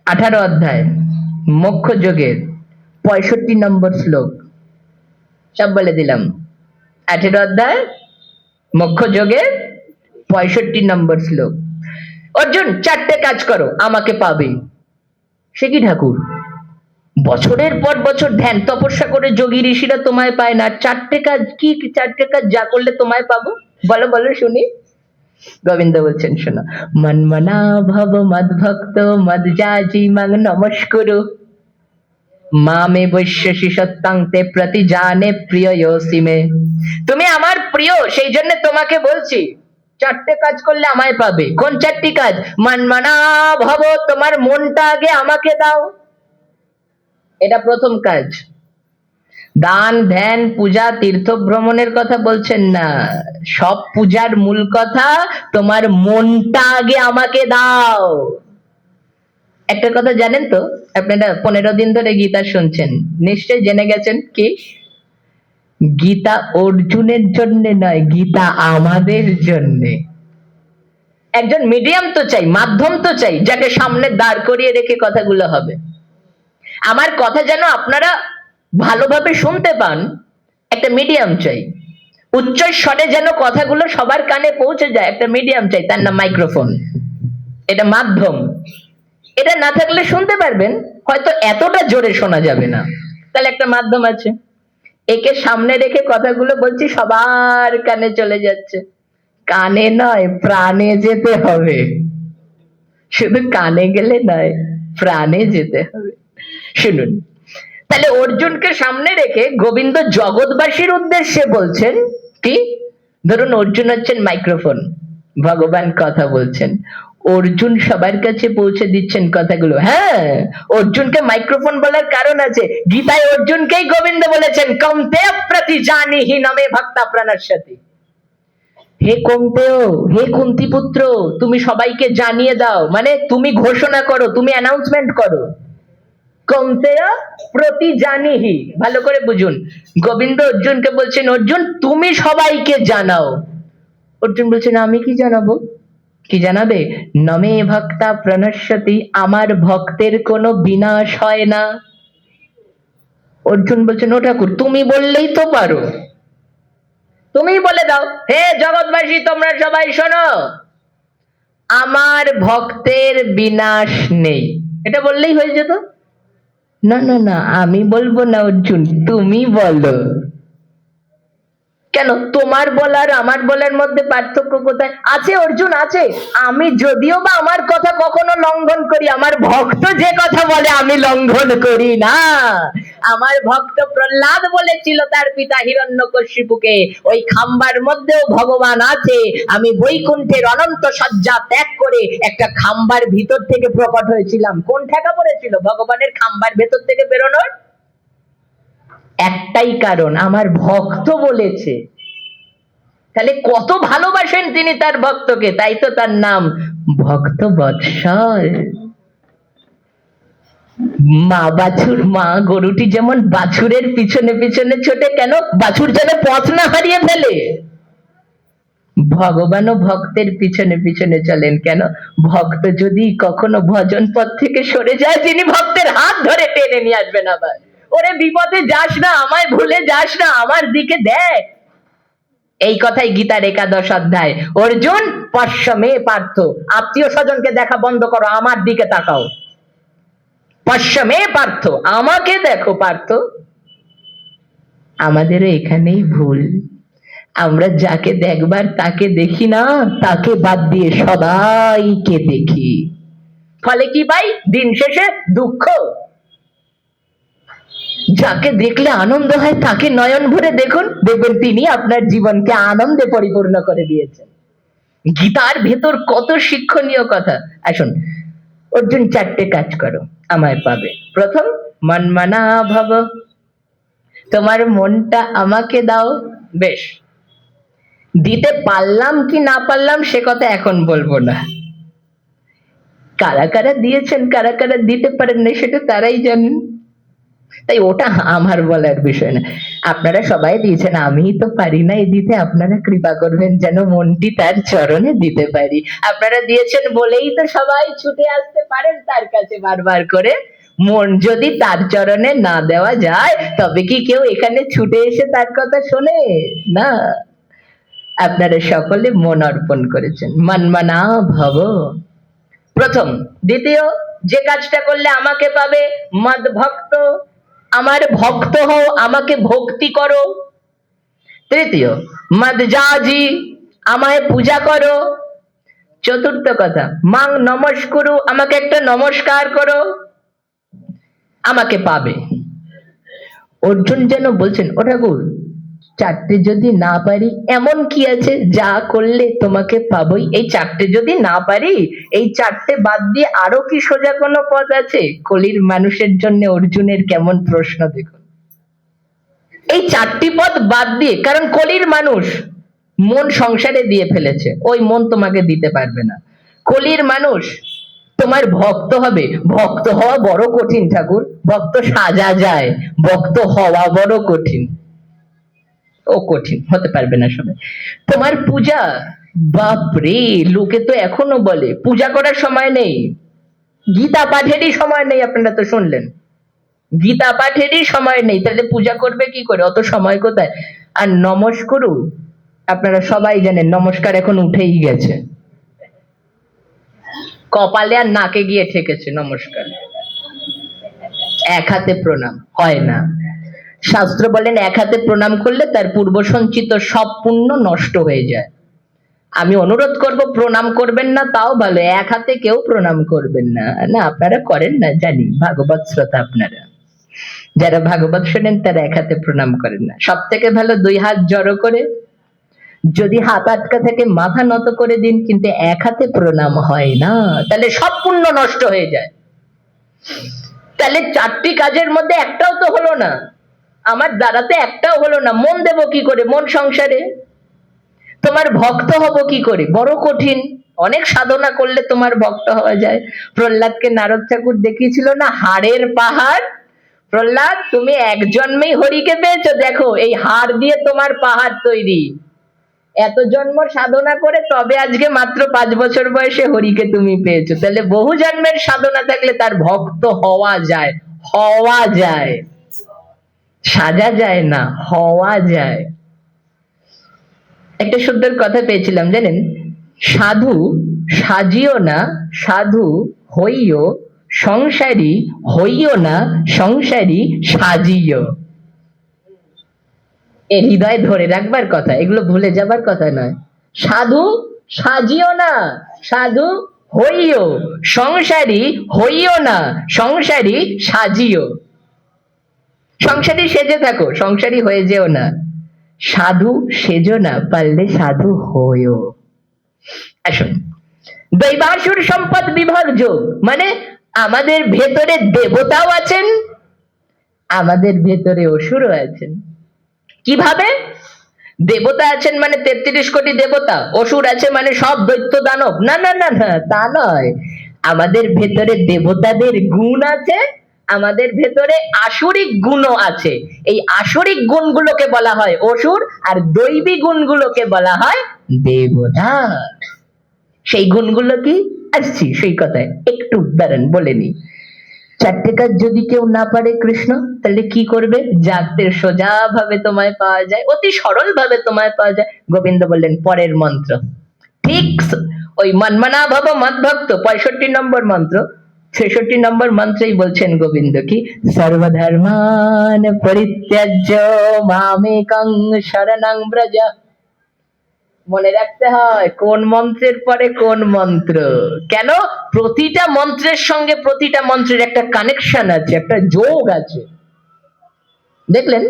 18 অধ্যায় মোক্ষযোগের 65 নম্বর শ্লোক, সব বলে দিলাম। 18 অধ্যায় মোক্ষযোগের 65 নম্বর শ্লোক। অর্জুন 4টে কাজ করো, আমাকে পাবে। সে কি ঠাকুর, বছরের পর বছর ধ্যান তপস্যা করে যোগী ঋষিরা তোমায় পায় না, 4টে কাজ কি? 4টে কাজ যা করলে তোমায় পাবো, বলো বলো শুনি। গোবিন্দ বলছেন শোনো, মন্মনা ভব মদ্ভক্ত মদ্যাজি মাং নমস্কুরু মামে বৈশ্যসি সত্যং তে প্রতি জানে প্রিয় ইয়সিমে। তুমি আমার প্রিয়, সেই জন্য তোমাকে বলছি 4টে কাজ করলে আমায় পাবে। কোন 4টি কাজ? মন্মনা ভব, তোমার মনটা আগে আমাকে দাও, এটা প্রথম কাজ। দান ধ্যান পূজা তীর্থ ভ্রমণের কথা বলছেন না, সব পূজার মূল কথা তোমার মনটা আগে আমাকে দাও। একটা কথা জানেন তো, আপনারা 15 দিন ধরে গীতা শুনছেন, নিশ্চয় জেনে গেছেন কি গীতা অর্জুনের জন্য নয়, গীতা আমাদের জন্য। একজন মিডিয়াম তো চাই, মাধ্যম তো চাই, যাকে সামনে দাঁড় করিয়ে রেখে কথাগুলো হবে। আমার কথা যেন আপনারা ভালোভাবে শুনতে পান, একটা মিডিয়াম চাই। উচ্চ স্বরে যেন কথাগুলো সবার কানে পৌঁছে যায়, একটা মিডিয়াম চাই, তার নাম মাইক্রোফোন। এটা মাধ্যম। এটা না থাকলে শুনতে পারবেন, হয়তো এতটা জোরে শোনা যাবে না, তাহলে একটা মাধ্যম আছে। একে সামনে রেখে কথাগুলো বলছি, সবার কানে চলে যাচ্ছে। কানে নয়, প্রাণে যেতে হবে। শুধু কানে গেলে নয়, প্রাণে যেতে হবে। শুনুন, তাহলে অর্জুনকে সামনে রেখে গোবিন্দ জগৎবাসীর উদ্দেশ্যে বলছেন কি? ধরুন অর্জুন হচ্ছেন মাইক্রোফোন, ভগবান কথা বলছেন, অর্জুন সবার কাছে পৌঁছে দিচ্ছেন কথাগুলো। হ্যাঁ, অর্জুনকে মাইক্রোফোন বলার কারণ আছে। গীতায় অর্জুনকেই গোবিন্দ বলেছেন, কৌন্তেয় প্রতি জানিহি নমে ভক্তা প্রণশ্যতি। হে কৌন্তেয়, হে কুন্তি পুত্র, তুমি সবাইকে জানিয়ে দাও, মানে তুমি ঘোষণা করো, তুমি অ্যানাউন্সমেন্ট করো। কৌন্তেয় প্রতি জানিহি, ভালো করে বুঝুন। গোবিন্দ অর্জুনকে বলছেন, অর্জুন তুমি সবাইকে জানাও। অর্জুন বলছেন, আমি কি জানাবো? কি জানাবে? নমে ভক্তা প্রণশ্যতি, আমার ভক্তের কোনো বিনাশ হয় না। অর্জুন বলছেন, ও ঠাকুর তুমি বললেই তো পারো, তুমি বলে দাও, হে জগৎবাসী তোমরা সবাই শোনো, আমার ভক্তের বিনাশ নেই, এটা বললেই হয়ে যেত। না না না, আমি বলবো না অর্জুন, তুমি বলো। কেন? তোমার বলার আমার বলার মধ্যে পার্থক্য কোথায়? আছে অর্জুন, আছে। আমি যদিও বা আমার কথা কখনো লঙ্ঘন করি, আমার ভক্ত যে কথা বলে আমি লঙ্ঘন করি না। আমার ভক্ত প্রহ্লাদ বলেছিল তার পিতা হিরণ্যকশিপুকে, ওই খাম্বার মধ্যেও ভগবান আছে, আমি বৈকুণ্ঠের অনন্ত সজ্জা ত্যাগ করে একটা খাম্বার ভিতর থেকে প্রকট হয়েছিলাম। কোন ঠেকা পড়েছিল ভগবানের খাম্বার ভেতর থেকে বেরোনোর? একটাই কারণ, আমার ভক্ত বলেছে। তাহলে কত ভালোবাসেন তিনি তার ভক্তকে, তাই তো তার নাম ভক্ত বৎসল। মা বাছুর, মা গরুটি যেমন বাছুরের পিছনে পিছনে ছোটে, কেন? বাছুর যেন পথ না হারিয়ে ফেলে। ভগবানও ভক্তের পিছনে পিছনে চলেন, কেন? ভক্ত যদি কখনো ভজন পথ থেকে সরে যায়, যিনি ভক্তের হাত ধরে টেনে নিয়ে আসবেন আবার। ওরে বিপদে যাস না, আমায় ভুলে যাস না, আমার দিকে দেখ। এই কথাই গীতার 11 অধ্যায়। অর্জুন, পশ্চিমে পার্থ, আত্মীয় স্বজনকে দেখা বন্ধ করো, আমার দিকে তাকাও। পশ্চিমে পার্থ, আমাকে দেখো পার্থ। আমাদেরও এখানেই ভুল। আমরা যাকে দেখবার তাকে দেখি না, তাকে বাদ দিয়ে সবাইকে দেখি। ফলে কি পাই? দিন শেষে দুঃখ। যাকে দেখলে আনন্দ হয় তাকে নয়ন ভরে দেখুন, দেখবেন তিনি আপনার জীবনকে আনন্দে পরিপূর্ণ করে দিয়েছেন। গীতার ভেতর কত শিক্ষণীয় কথা। আসুন, অর্জুন 4টে কাজ করো, আমায় পাবে। প্রথম, মনমনা ভব, তোমার মনটা আমাকে দাও। বেশ, দিতে পারলাম কি না পারলাম সে কথা এখন বলবো না। কারা কারা দিয়েছেন, কারা কারা দিতে পারেন না, সেটা তারাই জানেন, তাই ওটা আমার বলার বিষয় না। আপনারা সবাই দিয়েছেন, আমি তো পারি না দিতে, আপনারা কৃপা করবেন যেন মনটি তার চরণে দিতে পারি। আপনারা দিয়েছেন বলেই তো সবাই ছুটে আসতে পারেন তার কাছে বারবার করে। মন যদি তার চরণে না দেওয়া যায়, তবে কি কেউ এখানে ছুটে এসে তার কথা শোনে? না। আপনারা সকলে মন অর্পণ করেছেন, মনমনা ভব প্রথম। দ্বিতীয়, যে কাজটা করলে আমাকে পাবে, মদ ভক্ত, আমার ভক্ত হও, আমাকে ভক্তি করো। তৃতীয়, মদজাজি, আমায় পূজা করো। চতুর্থ কথা, মাং নমস্কুরু, আমাকে একটা নমস্কার করো, আমাকে পাবে। অর্জুন যেন বলছেন, ও ঠাকুর, 4টে যদি না পারি এমন কি আছে যা করলে তোমাকে পাবই? এই 4টে যদি না পারি, এই 4টে বাদ দিয়ে আরো কি সোজা কোনো পথ আছে? কলির মানুষের জন্য অর্জুনের কেমন প্রশ্ন দেখুন। এই 4টি পথ বাদ দিয়ে, কারণ কলির মানুষ মন সংসারে দিয়ে ফেলেছে, ওই মন তোমাকে দিতে পারবে না। কলির মানুষ তোমার ভক্ত হবে, ভক্ত হওয়া বড় কঠিন ঠাকুর, ভক্ত সাজা যায়, ভক্ত হওয়া বড় কঠিন। ও কঠিন, হতে পারবে না সবাই। তোমার পূজা, বাপরে, লোকে তো এখনো বলে পূজা করার সময় নেই, গীতা পাঠেরই সময় নেই। আপনারা তো শুনলেন, গীতা পাঠেরই সময় নেই, তাহলে পূজা করবে কি করে? অত সময় কোথায়? আর নমস্কুরু, আপনারা সবাই জানেন নমস্কার এখন উঠেই গেছে, কপালে আর নাকে গিয়ে ঠেকেছে নমস্কার। এক হাতে প্রণাম হয় না। শাস্ত্র বলেন এক হাতে প্রণাম করলে তার পূর্ব সঞ্চিত সব পুণ্য নষ্ট হয়ে যায়। আমি অনুরোধ করব, প্রণাম করবেন না তাও ভালো, এক হাতে কেউ প্রণাম করবেন না। না, আপনারা করেন না জানি, ভাগবত শ্রোতা আপনারা, যারা ভাগবত শোনেন তারা এক হাতে প্রণাম করেন না। সব থেকে ভালো 2 হাত জড়ো করে, যদি হাত আটকা থেকে মাথা নত করে দিন, কিন্তু এক হাতে প্রণাম হয় না, তাহলে সব পুণ্য নষ্ট হয়ে যায়। তাহলে 4টি কাজের মধ্যে একটাও তো হলো না, আমার দ্বারাতে একটাও হলো না। মন দেব কি করে? মন সংসারে। তোমার ভক্ত হব কি করে? বড় কঠিন। অনেক সাধনা করলে তোমার ভক্ত হওয়া যায়। প্রহ্লাদকে নারদ ঠাকুর দেখিয়েছিল না হাড়ের পাহাড়। প্রহ্লাদ, তুমি এক জন্মেই হরিকে পেয়েছো, দেখো এই হাড় দিয়ে তোমার পাহাড় তৈরি। এত জন্ম সাধনা করে তবে আজকে মাত্র 5 বছর বয়সে হরিকে তুমি পেয়েছো। তাহলে বহু জন্মের সাধনা থাকলে তার ভক্ত হওয়া যায়, হওয়া যায়, সাজা যায় না, হওয়া যায়। একটা সুন্দর কথা পেয়েছিলাম জানেন, সাধু সাজিও না, সাধু হইও, সংসারী হইও না, সংসারী সাজিও। এর হৃদয়ে ধরে রাখবার কথা, এগুলো ভুলে যাবার কথা নয়। সাধু সাজিও না, সাধু হইও, সংসারী হইও না, সংসারী সাজিও। সংসারী সেজে থাকো, সংসারী হয়ে যেও না। সাধু সেজো না, পারলে সাধু হইও। আসুন, দৈবাসুর সম্পদ বিভাগ যোগ, মানে আমাদের ভেতরে দেবতাও আছেন, আমাদের ভেতরে অসুরও আছেন। কিভাবে? দেবতা আছেন মানে 33 কোটি দেবতা, অসুর আছে মানে সব দৈত্য দানব? না না না না, তা নয়। আমাদের ভেতরে দেবতাদের গুণ আছে, আমাদের ভেতরে আসরিক গুণও আছে। এই আসরিক গুণগুলোকে বলা হয় অসুর, আর দৈবী গুণগুলোকে বলা হয় দেবতা। সেই গুণগুলো কি? আসছি সেই কথায়, একটু দাঁড়ান বলে নি। চারটে কাজ যদি কেউ না পারে কৃষ্ণ, তাহলে কি করবে? যাতে সোজা ভাবে তোমায় পাওয়া যায়, অতি সরল ভাবে তোমায় পাওয়া যায়। গোবিন্দ বললেন পরের মন্ত্র, ঠিক ওই মন্মনা ভব মদ্ভক্ত 65 নম্বর মন্ত্র, 66 নম্বর মন্ত্রেই বলছেন গোবিন্দ কি, সর্বধর্মান পরিত্যাজ্য মামেকং শরণং ব্রজ। মনে রাখতে হয় কোন মন্ত্রের পরে কোন মন্ত্র। কেন? প্রতিটা মন্ত্রের সঙ্গে প্রতিটা মন্ত্রের একটা কানেকশন আছে, একটা যোগ আছে। দেখলেন,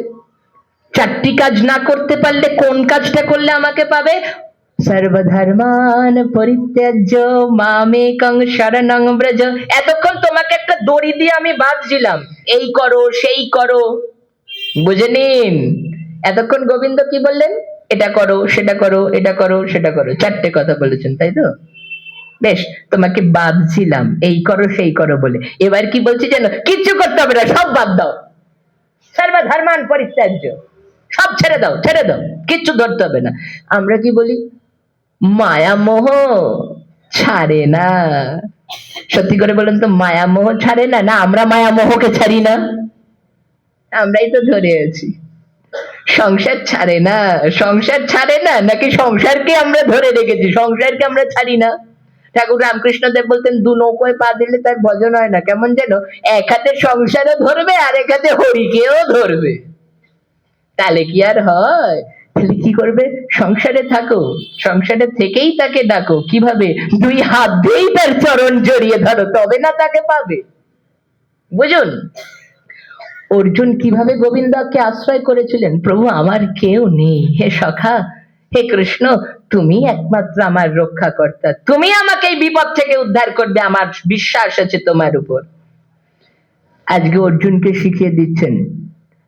চারটি কাজ না করতে পারলে কোন কাজটা করলে আমাকে পাবে? সর্বধর্মান পরিত্যাজ্য মামেকং শরণং ব্রজ। এতক্ষণ তোমাকে একটা দড়ি দিয়ে আমি বাঁধছিলাম, এই করো সেই করো, বুঝে নিন। এতক্ষণ গোবিন্দ কি বললেন? এটা করো সেটা করো, এটা করো সেটা করো, চারটে কথা বলেছেন, তাই তো? বেশ, তোমাকে বাঁধছিলাম এই করো সেই করো বলে। এবার কি বলছি জানো? কিচ্ছু করতে হবে না, সব বাদ দাও। সর্বধর্মান পরিত্যাজ্য, সব ছেড়ে দাও, ছেড়ে দাও, কিচ্ছু ধরতে হবে না। আমরা কি বলি? মায়া মোহ ছাড়ে না। সত্যি করে বলেন তো, মায়া মোহ ছাড়ে না? না আমরা মায়া মোহকে ছাড়ি না? আমরাই তো ধরে আছি। সংসার ছাড়ে না, সংসার ছাড়ে না, নাকি সংসারকে আমরা ধরে রেখেছি, সংসারকে আমরা ছাড়ি না? ঠাকুর রামকৃষ্ণদেব বলতেন দু নৌকোয় পা দিলে তার ভজন হয় না। কেমন যেন, এক হাতে সংসারও ধরবে আর এক হাতে হরিকেও ধরবে, তাহলে কি আর হয়? তাহলে কি করবে? সংসারে থাকো, সংসারে থেকেই তাকে ডাকো। কিভাবে? দুই হাত দিয়েই তার চরণ জড়িয়ে ধরো, তবে না তাকে পাবে। বুঝুন অর্জুন কিভাবে গোবিন্দকে আশ্রয় করেছিলেন। প্রভু আমার কেউ নেই, হে সখা, হে কৃষ্ণ, তুমি একমাত্র আমার রক্ষাকর্তা, তুমি আমাকে এই বিপদ থেকে উদ্ধার করবে, আমার বিশ্বাস আছে তোমার উপর। আজকে অর্জুনকে শিখিয়ে দিচ্ছেন,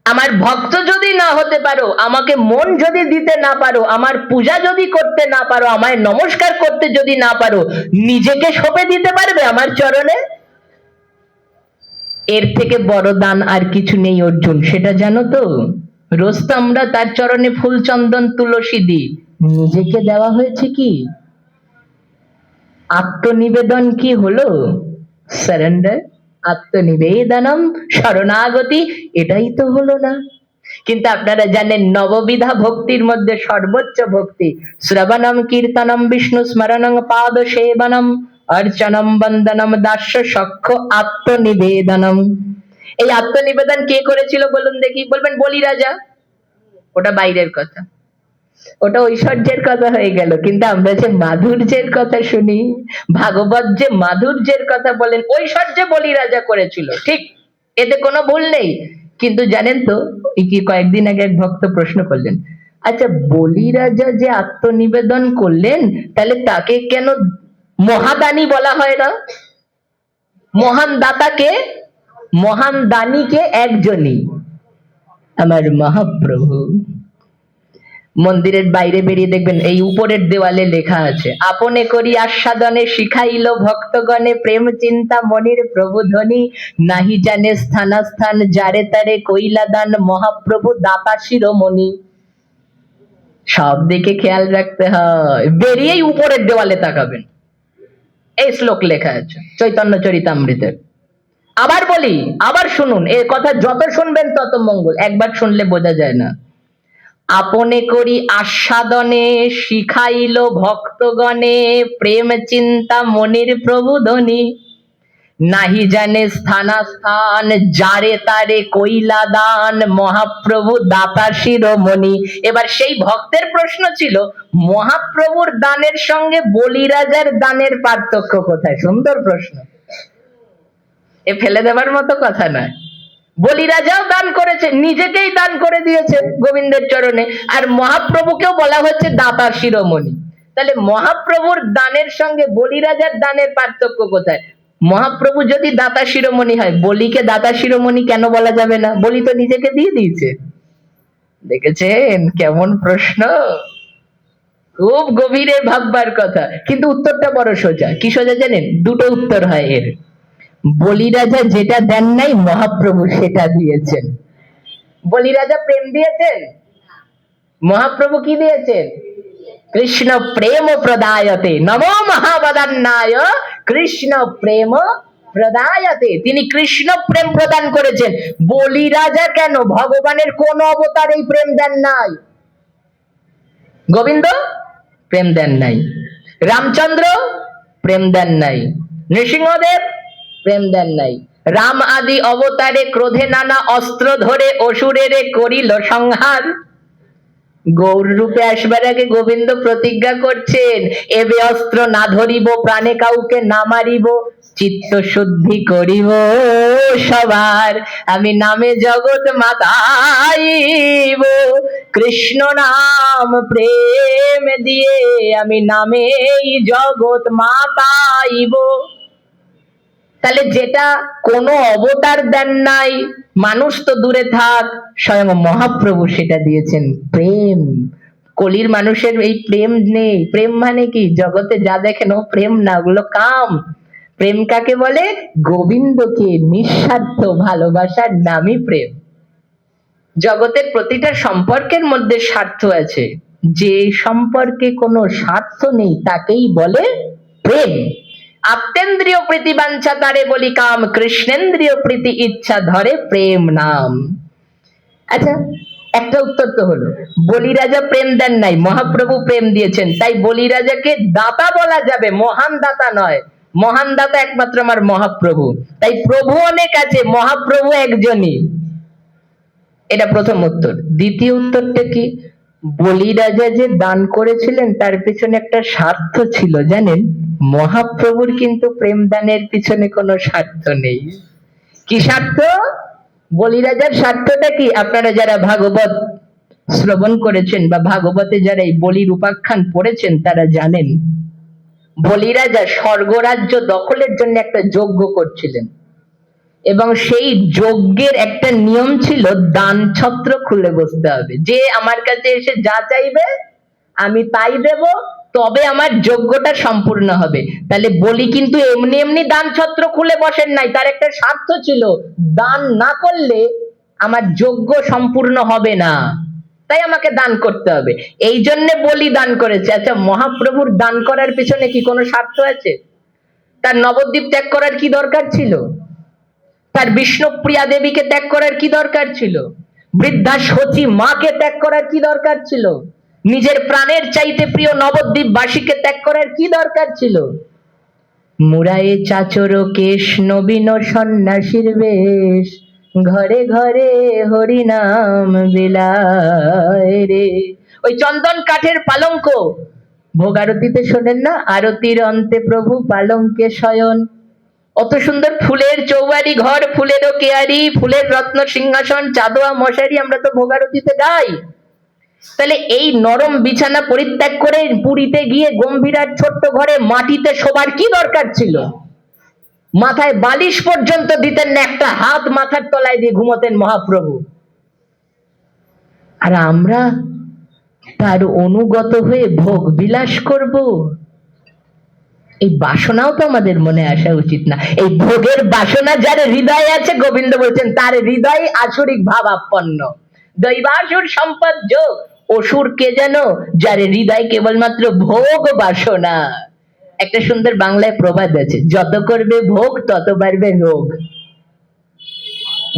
আমার ভক্ত যদি না হতে পারো, আমাকে মন যদি দিতে না পারো, আমার পূজা যদি করতে না পারো, আমায় নমস্কার করতে যদি না পারো, নিজেকে সঁপে দিতে পারবে আমার চরণে? এর থেকে বড় দান আর কিছু নেই অর্জুন, সেটা জানো তো? রোজ তো আমরা তার চরণে ফুল চন্দন তুলসী দিই, নিজেকে দেওয়া হয়েছে কি? আত্মনিবেদন কি হলো? সারেন্ডার, আত্মনিবেদনম শরণাগতি, এটাই তো হলো না। কিন্তু আপনারা জানেন নববিধা ভক্তির মধ্যে সর্বোচ্চ ভক্তি শ্রবণম কীর্তনম বিষ্ণু স্মরণং পাদ সেবনম অর্চনম বন্দনম দাস্য সখ্য আত্মনিবেদনম। এই আত্মনিবেদন কে করেছিল বলুন দেখি? বলবেন বলি রাজা। ওটা বাইরের কথা, ওটা ঐশ্বর্যের কথা হয়ে গেল। কিন্তু আমরা যে মাধুর্যের কথা শুনি, ভাগবত যে মাধুর্যের কথা বলেন, ঐশ্বর্যে বলি রাজা করেছিল, ঠিক, এতে কোনো ভুল নেই। কিন্তু জানেন তো, কি কয়েকদিন আগে এক ভক্ত প্রশ্ন করলেন, আচ্ছা বলি রাজা যে আত্মনিবেদন করলেন, তাহলে তাকে কেন মহাদানী বলা হয় না? মহান দাতাকে, মহান দানীকে একজনই, আমার মহাপ্রভু। মন্দিরের বাইরে বেরিয়ে দেখবেন এই উপরের দেওয়ালে লেখা আছে, আপনে করি আস্বাদনে শিখাইল ভক্তগণে প্রেম চিন্তা মনির প্রভু ধ্বনি, নাহি জানে স্থানাস্থান যারে তারে কইলা দান মহাপ্রভু দাতা শিরোমণি। সব দিকে খেয়াল রাখতে হয়, বেরিয়েই উপরের দেওয়ালে তাকাবেন, এই শ্লোক লেখা আছে চৈতন্য চরিতামৃতের। আবার বলি, আবার শুনুন, এর কথা যত শুনবেন তত মঙ্গল, একবার শুনলে বোঝা যায় না। আপনে করি আস্বাদনে শিখাইল ভক্তগণে প্রেম চিন্তা মনির প্রভু ধ্বনি, নাহি জানে স্থানাস্থান যারে তারে কইলা দান মহাপ্রভু দাতা শিরোমণি। এবার সেই ভক্তের প্রশ্ন ছিল, মহাপ্রভুর দানের সঙ্গে বলি রাজার দানের পার্থক্য কোথায়? সুন্দর প্রশ্ন, এ ফেলে দেবার মতো কথা নয়। বলি রাজাও দান করেছে, নিজেকেই দান করে দিয়েছে গোবিন্দের চরণে, আর মহাপ্রভুকেও বলা হচ্ছে দাতা শিরোমণি। তাহলে মহাপ্রভুর দানের সঙ্গে বলি রাজার দানের পার্থক্য কোথায়? মহাপ্রভু যদি দাতা শিরোমণি হয়, বলিকে দাতা শিরোমণি কেন বলা যাবে না? বলি তো নিজেকে দিয়ে দিয়েছে। দেখেছেন কেমন প্রশ্ন, খুব গভীরে ভাববার কথা। কিন্তু উত্তরটা বড় সোজা। কি সোজা জানেন? দুটো উত্তর হয় এর। বলি রাজা যেটা দেন নাই মহাপ্রভু সেটা দিয়েছেন। বলি রাজা প্রেম দিয়েছেন, মহাপ্রভু কি দিয়েছেন? কৃষ্ণ প্রেম প্রদায়তে নমো মহাবদান্নায় কৃষ্ণ প্রেম প্রদায়তে। তিনি কৃষ্ণ প্রেম প্রদান করেছেন। বলি রাজা কেন? ভগবানের কোন অবতার এই প্রেম দেন নাই? গোবিন্দ প্রেম দেন নাই, রামচন্দ্র প্রেম দেন নাই, নৃসিংহদেব প্রেম দেন নাই। রাম আদি অবতারে ক্রোধে নানা অস্ত্র ধরে অসুরের করিল সংহার। গৌর রূপে আসবার আগে গোবিন্দ প্রতিজ্ঞা করছেন, এবে অস্ত্র না ধরিব, প্রাণে কাউকে না মারিব, চিত্ত শুদ্ধি করিব সবার, আমি নামে জগৎ মাতাইব, কৃষ্ণ নাম প্রেম দিয়ে আমি নামেই জগৎ মাতাইব। তাহলে যেটা কোনো অবতার দেন নাই, মানুষ তো দূরে থাক, স্বয়ং মহাপ্রভু সেটা দিয়েছেন, প্রেম। কলির মানুষের এই প্রেম নেই। প্রেম মানে কি? জগতে যা দেখেন ও প্রেম না, ওগুলো কাম। প্রেম কাকে বলে? গোবিন্দকে নিঃস্বার্থ ভালোবাসার নামই প্রেম। জগতের প্রতিটা সম্পর্কের মধ্যে স্বার্থ আছে, যে সম্পর্কে কোনো স্বার্থ নেই তাকেই বলে প্রেম। আপ্তেন্দ্রিয় প্রীতি বাঞ্ছা তারে বলি কাম, কৃষ্ণেন্দ্রিয় প্রীতি ইচ্ছা ধরে প্রেম নাম। আচ্ছা, একটা উত্তর তো হলো, বলি রাজা প্রেম দেন নাই, মহাপ্রভু প্রেম দিয়েছেন, তাই বলি রাজাকে দাতা বলা যাবে, মহান দাতা নয়। মহান দাতা একমাত্র আমার মহাপ্রভু। তাই প্রভু অনেক আছে, মহাপ্রভু একজনই। এটা প্রথম উত্তর। দ্বিতীয় উত্তরটা কি? বলি রাজা যে দান করেছিলেন তার পিছনে একটা স্বার্থ ছিল, জানেন? মহাপ্রভুর কিন্তু প্রেম দানের পিছনে কোনো স্বার্থ নেই। কি স্বার্থ? বলি রাজার স্বার্থটা কি? আপনারা যারা ভাগবত শ্রবণ করেছেন বা ভাগবতে যারা এই বলির উপাখ্যান পড়েছেন তারা জানেন, বলি রাজা স্বর্গরাজ্য দখলের জন্য একটা যজ্ঞ করছিলেন, এবং সেই যজ্ঞের একটা নিয়ম ছিল দান ছত্র খুলে বসতে হবে। যে আমার কাছে এসে যা চাইবে আমি তাই দেব, তবে আমার যজ্ঞটা সম্পূর্ণ হবে। তাহলে বলি কিন্তু এমনি এমনি দান ছত্র খুলে বসেন নাই, তার একটা স্বার্থ ছিল, দান না করলে আমার যজ্ঞ সম্পূর্ণ হবে না, তাই আমাকে দান করতে হবে। এই জন্য বলি দান করেছে। আচ্ছা, মহাপ্রভুর দান করার পিছনে কি কোনো স্বার্থ আছে? তার নবদ্বীপ ত্যাগ করার কি দরকার ছিল? তার বিষ্ণুপ্রিয়া দেবীকে ত্যাগ করার কি দরকার ছিল? বৃদ্ধা সচী মাকে ত্যাগ করার কি দরকার ছিল? নিজের প্রাণের চাইতে প্রিয় নবদ্বীপ বাসীকে ত্যাগ করার কি দরকার ছিল? মুরায়ে চাচর কেশ নবীন সন্ন্যাসীর বেশ, ঘরে ঘরে হরি নাম বিলায় রে। ওই চন্দন কাঠের পালঙ্ক ভোগ আরতিতে শোনেন না, আরতির অন্তে প্রভু পালঙ্কে শয়ন। অত সুন্দর ফুলের চৌবাড়ি ঘর, ফুলেরও কেয়ারি, ফুলের রত্ন সিংহাসন, চাঁদোয়া মশারি, আমরা তো ভোগারতিতে গাই। তাহলে এই নরম বিছানা পরিত্যাগ করে পুরীতে গিয়ে গম্ভীরার ছোট্ট ঘরে মাটিতে শোবার কি দরকার ছিল? মাথায় বালিশ পর্যন্ত দিতেন না, একটা হাত মাথার তলায় দিয়ে ঘুমোতেন মহাপ্রভু। আর আমরা তার অনুগত হয়ে ভোগ বিলাস করব? এই বাসনাও তো আমাদের মনে আসা উচিত না। এই ভোগের বাসনা যার হৃদয়ে আছে, গোবিন্দ বলছেন তার হৃদয় আসরিক ভাবাপন্ন। দৈবাসুর সম্পদ যোগ, অসুর কে যেন যার হৃদয় কেবলমাত্র ভোগ বাসনা। একটা সুন্দর বাংলায় প্রবাদ আছে, যত করবে ভোগ তত বাড়বে রোগ।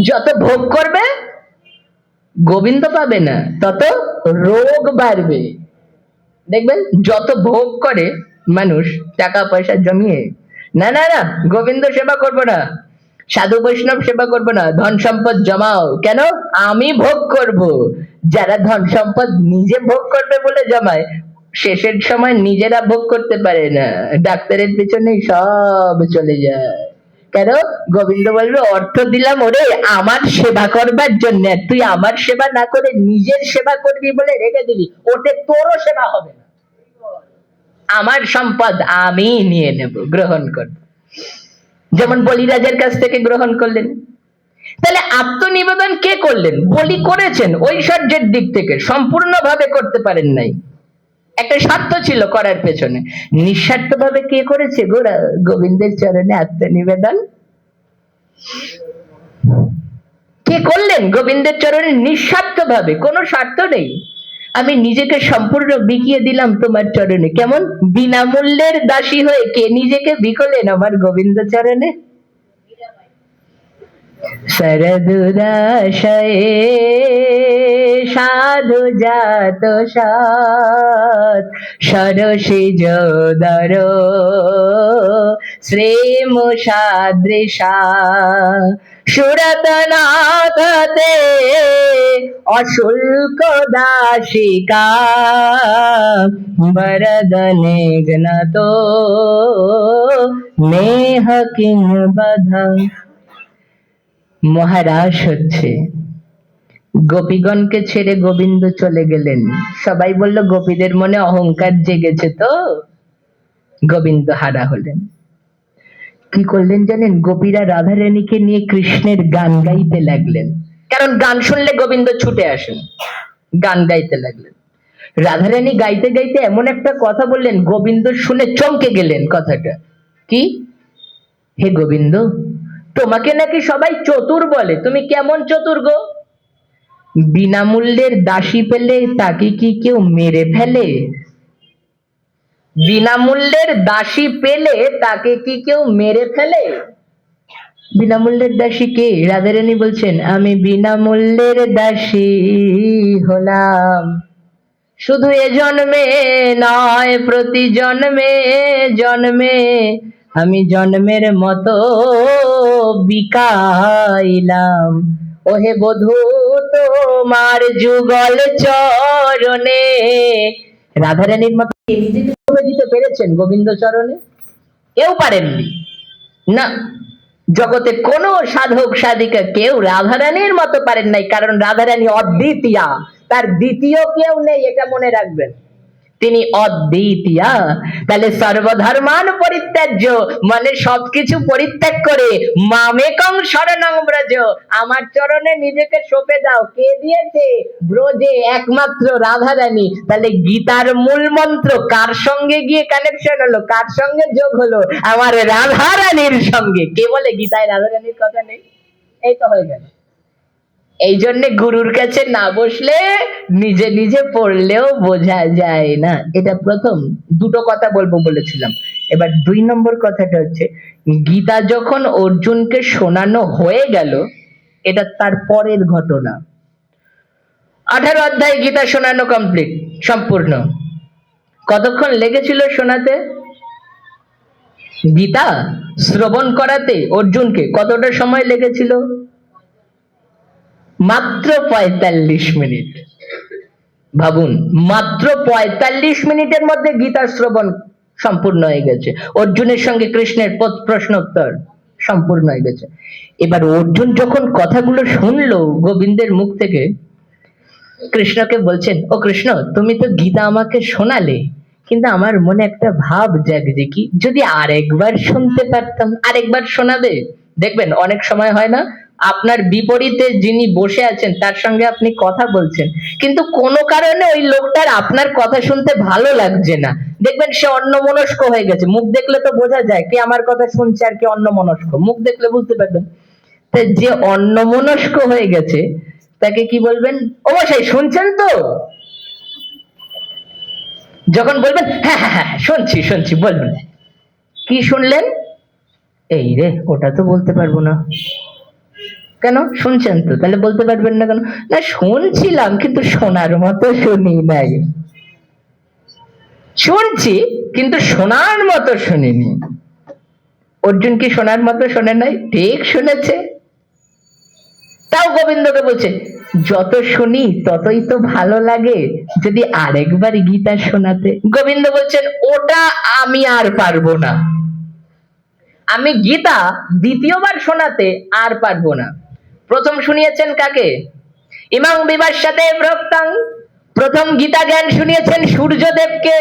যত ভোগ করবে গোবিন্দ পাবে না, তত রোগ বাড়বে। দেখবেন যত ভোগ করে মানুষ টাকা পয়সা জমিয়ে, না না না গোবিন্দ সেবা করব না, সাধু বৈষ্ণব সেবা করব না, ধন সম্পদ জমাও। কেন? আমি ভোগ করব। যারা ধন সম্পদ নিজে ভোগ করবে বলে জমায়, শেষের সময় নিজেরা ভোগ করতে পারে না, ডাক্তারের পিছনেই সব চলে যায়। কেন? গোবিন্দ বলবে অর্থ দিলাম ওরে আমার সেবা করবার জন্য, তুই আমার সেবা না করে নিজের সেবা করবি বলে রেখে দিলি, ওতে তোরও সেবা হবে না। আমার সম্পদ আমি নিয়ে নেব, গ্রহণ করব। যেমন বলি রাজার কাছ থেকে গ্রহণ করলেন। তাহলে আত্মনিবেদন কে করলেন? বলি করেছেন, ঐশ্বর্যের দিক থেকে সম্পূর্ণভাবে করতে পারেন নাই, একটা স্বার্থ ছিল করার পেছনে। নিঃস্বার্থ ভাবে কে করেছে? গোবিন্দের চরণে আত্মনিবেদন কে করলেন? গোবিন্দের চরণে নিঃস্বার্থ ভাবে, কোনো স্বার্থ নেই। আমি নিজেকে সম্পূর্ণ বিকিয়ে দিলাম তোমার চরণে। কেমন? বিনামূল্যের দাসী হয়ে কে নিজেকে বিকলেন আমার গোবিন্দ চরণে? শরদুদাশয়ে সাধু জাত সাত সরসি যোদর শ্রেম সাদৃশা সুরতনাথতে অশুল্ক দাসিকা বরদনে গ্নত নেহ কিং বধা। মহারাজ হচ্ছে, গোপীগণকে ছেড়ে গোবিন্দ চলে গেলেন। সবাই বলল গোপীদের মনে অহংকার জেগেছে, তো গোবিন্দ হারা হলেন। কি করলেন জানেন? গোপীরা রাধারানীকে নিয়ে কৃষ্ণের গান গাইতে লাগলেন, কারণ গান শুনলে গোবিন্দ ছুটে আসেন। গান গাইতে লাগলেন। রাধারানী গাইতে গাইতে এমন একটা কথা বললেন, গোবিন্দ শুনে চমকে গেলেন। কথাটা কি? হে গোবিন্দ, তোমাকে নাকি সবাই চতুর বলে, তুমি কেমন চতুর গো? বিনামূল্যের দাসী পেলে তাকে কি কেউ মেরে ফেলে? বিনামূল্যের দাসী পেলে তাকে কি কেউ মেরে ফেলে? বিনামূল্যের দাসী কে? রাধারানী বলছেন, আমি বিনামূল্যের দাসী হলাম, শুধু এ জন্মে নয়, প্রতি জন্মে জন্মে আমি জন্মের মতো বিকাইলাম। ওহে বধূ তোমার যুগল চরণে। রাধারানীর মতো নিজেকে করে দিতে পেরেছেন গোবিন্দ চরণে? কেউ পারেননি না। জগতে কোন সাধক সাধিকা কেউ রাধারানীর মতো পারেন নাই, কারণ রাধারানী অদ্বিতীয়া, তার দ্বিতীয় কেউ নেই, এটা মনে রাখবেন। তিনি অদ্বিতীয়া। তাহলে সর্বধর্মান পরিত্যাজ্য মানে সবকিছু পরিত্যাগ করে মামেকং শরণং ব্রজ, আমার চরণে নিজেকে সঁপে দাও। কে দিয়েছে? ব্রজে একমাত্র রাধারানী। তাহলে গীতার মূল মন্ত্র কার সঙ্গে গিয়ে কানেকশন হলো, কার সঙ্গে যোগ হলো? আমার রাধারানীর সঙ্গে। কে বলে গীতায় রাধারানীর কথা নেই? এই তো হয়ে গেল। এই জন্য গুরুর কাছে না বসলে নিজে নিজে পড়লেও বোঝা যায় না। এটা প্রথম। দুটো কথা বলবো বলেছিলাম। এবার 2 নম্বর কথাটা হচ্ছে, গীতা যখন অর্জুনকে শোনানো হয়ে গেল, এটা তার পরের ঘটনা। 18 অধ্যায় গীতা শোনানো কমপ্লিট, সম্পূর্ণ। কতক্ষণ লেগেছিল শোনাতে? গীতা শ্রবণ করাতে অর্জুনকে কতটা সময় লেগেছিল? মাত্র 45 মিনিট। ভাবুন, মাত্র 45 মিনিটের মধ্যে গীতার শ্রবণ সম্পূর্ণ হয়ে গেছে। অর্জুনের সঙ্গে কৃষ্ণের প্রশ্ন উত্তর সম্পূর্ণ হয়ে গেছে। এবার অর্জুন যখন কথাগুলো শুনলো গোবিন্দের মুখ থেকে, কৃষ্ণকে বলছেন, ও কৃষ্ণ, তুমি তো গীতা আমাকে শোনালে, কিন্তু আমার মনে একটা ভাব জাগছে, কি যদি আরেকবার শুনতে পারতাম। আরেকবার শোনাবে? দেখবেন অনেক সময় হয় না, আপনার বিপরীতে যিনি বসে আছেন তার সঙ্গে আপনি কথা বলছেন, কিন্তু কোনো কারণে ওই লোকটার আপনার কথা শুনতে ভালো লাগছে না। দেখবেন সে অন্যমনস্ক হয়ে গেছে। মুখ দেখলে তো বোঝা যায় কে আমার কথা শুনছে আর কে অন্যমনস্ক। মুখ দেখলে বুঝতে পারবেন। তাই যে অন্যমনস্ক হয়ে গেছে তাকে কি বলবেন? অবশ্যই শুনছেন তো? যখন বলবেন হ্যাঁ হ্যাঁ হ্যাঁ শুনছি শুনছি, বলবেন কি শুনলেন? এই রে, ওটা তো বলতে পারবো না। কেন? শুনছেন তো, তাহলে বলতে পারবেন না কেন? না, শুনছিলাম কিন্তু শোনার মতো শুনি নাই। শুনছি কিন্তু শোনার মতো শুনিনি। অর্জুন কি শোনার মতো শোনে নাই? ঠিক শুনেছে। তাও গোবিন্দকে বলছে, যত শুনি ততই তো ভালো লাগে, যদি আরেকবার গীতা শোনাতে। গোবিন্দ বলছেন, ওটা আমি আর পারবো না। আমি গীতা দ্বিতীয়বার শোনাতে আর পারবো না। প্রথম শুনিয়েছেন কাকে? ইমাং বিভাষ্যতে প্রক্তাং, প্রথম গীতা জ্ঞান শুনিয়েছেন সূর্যদেবকে।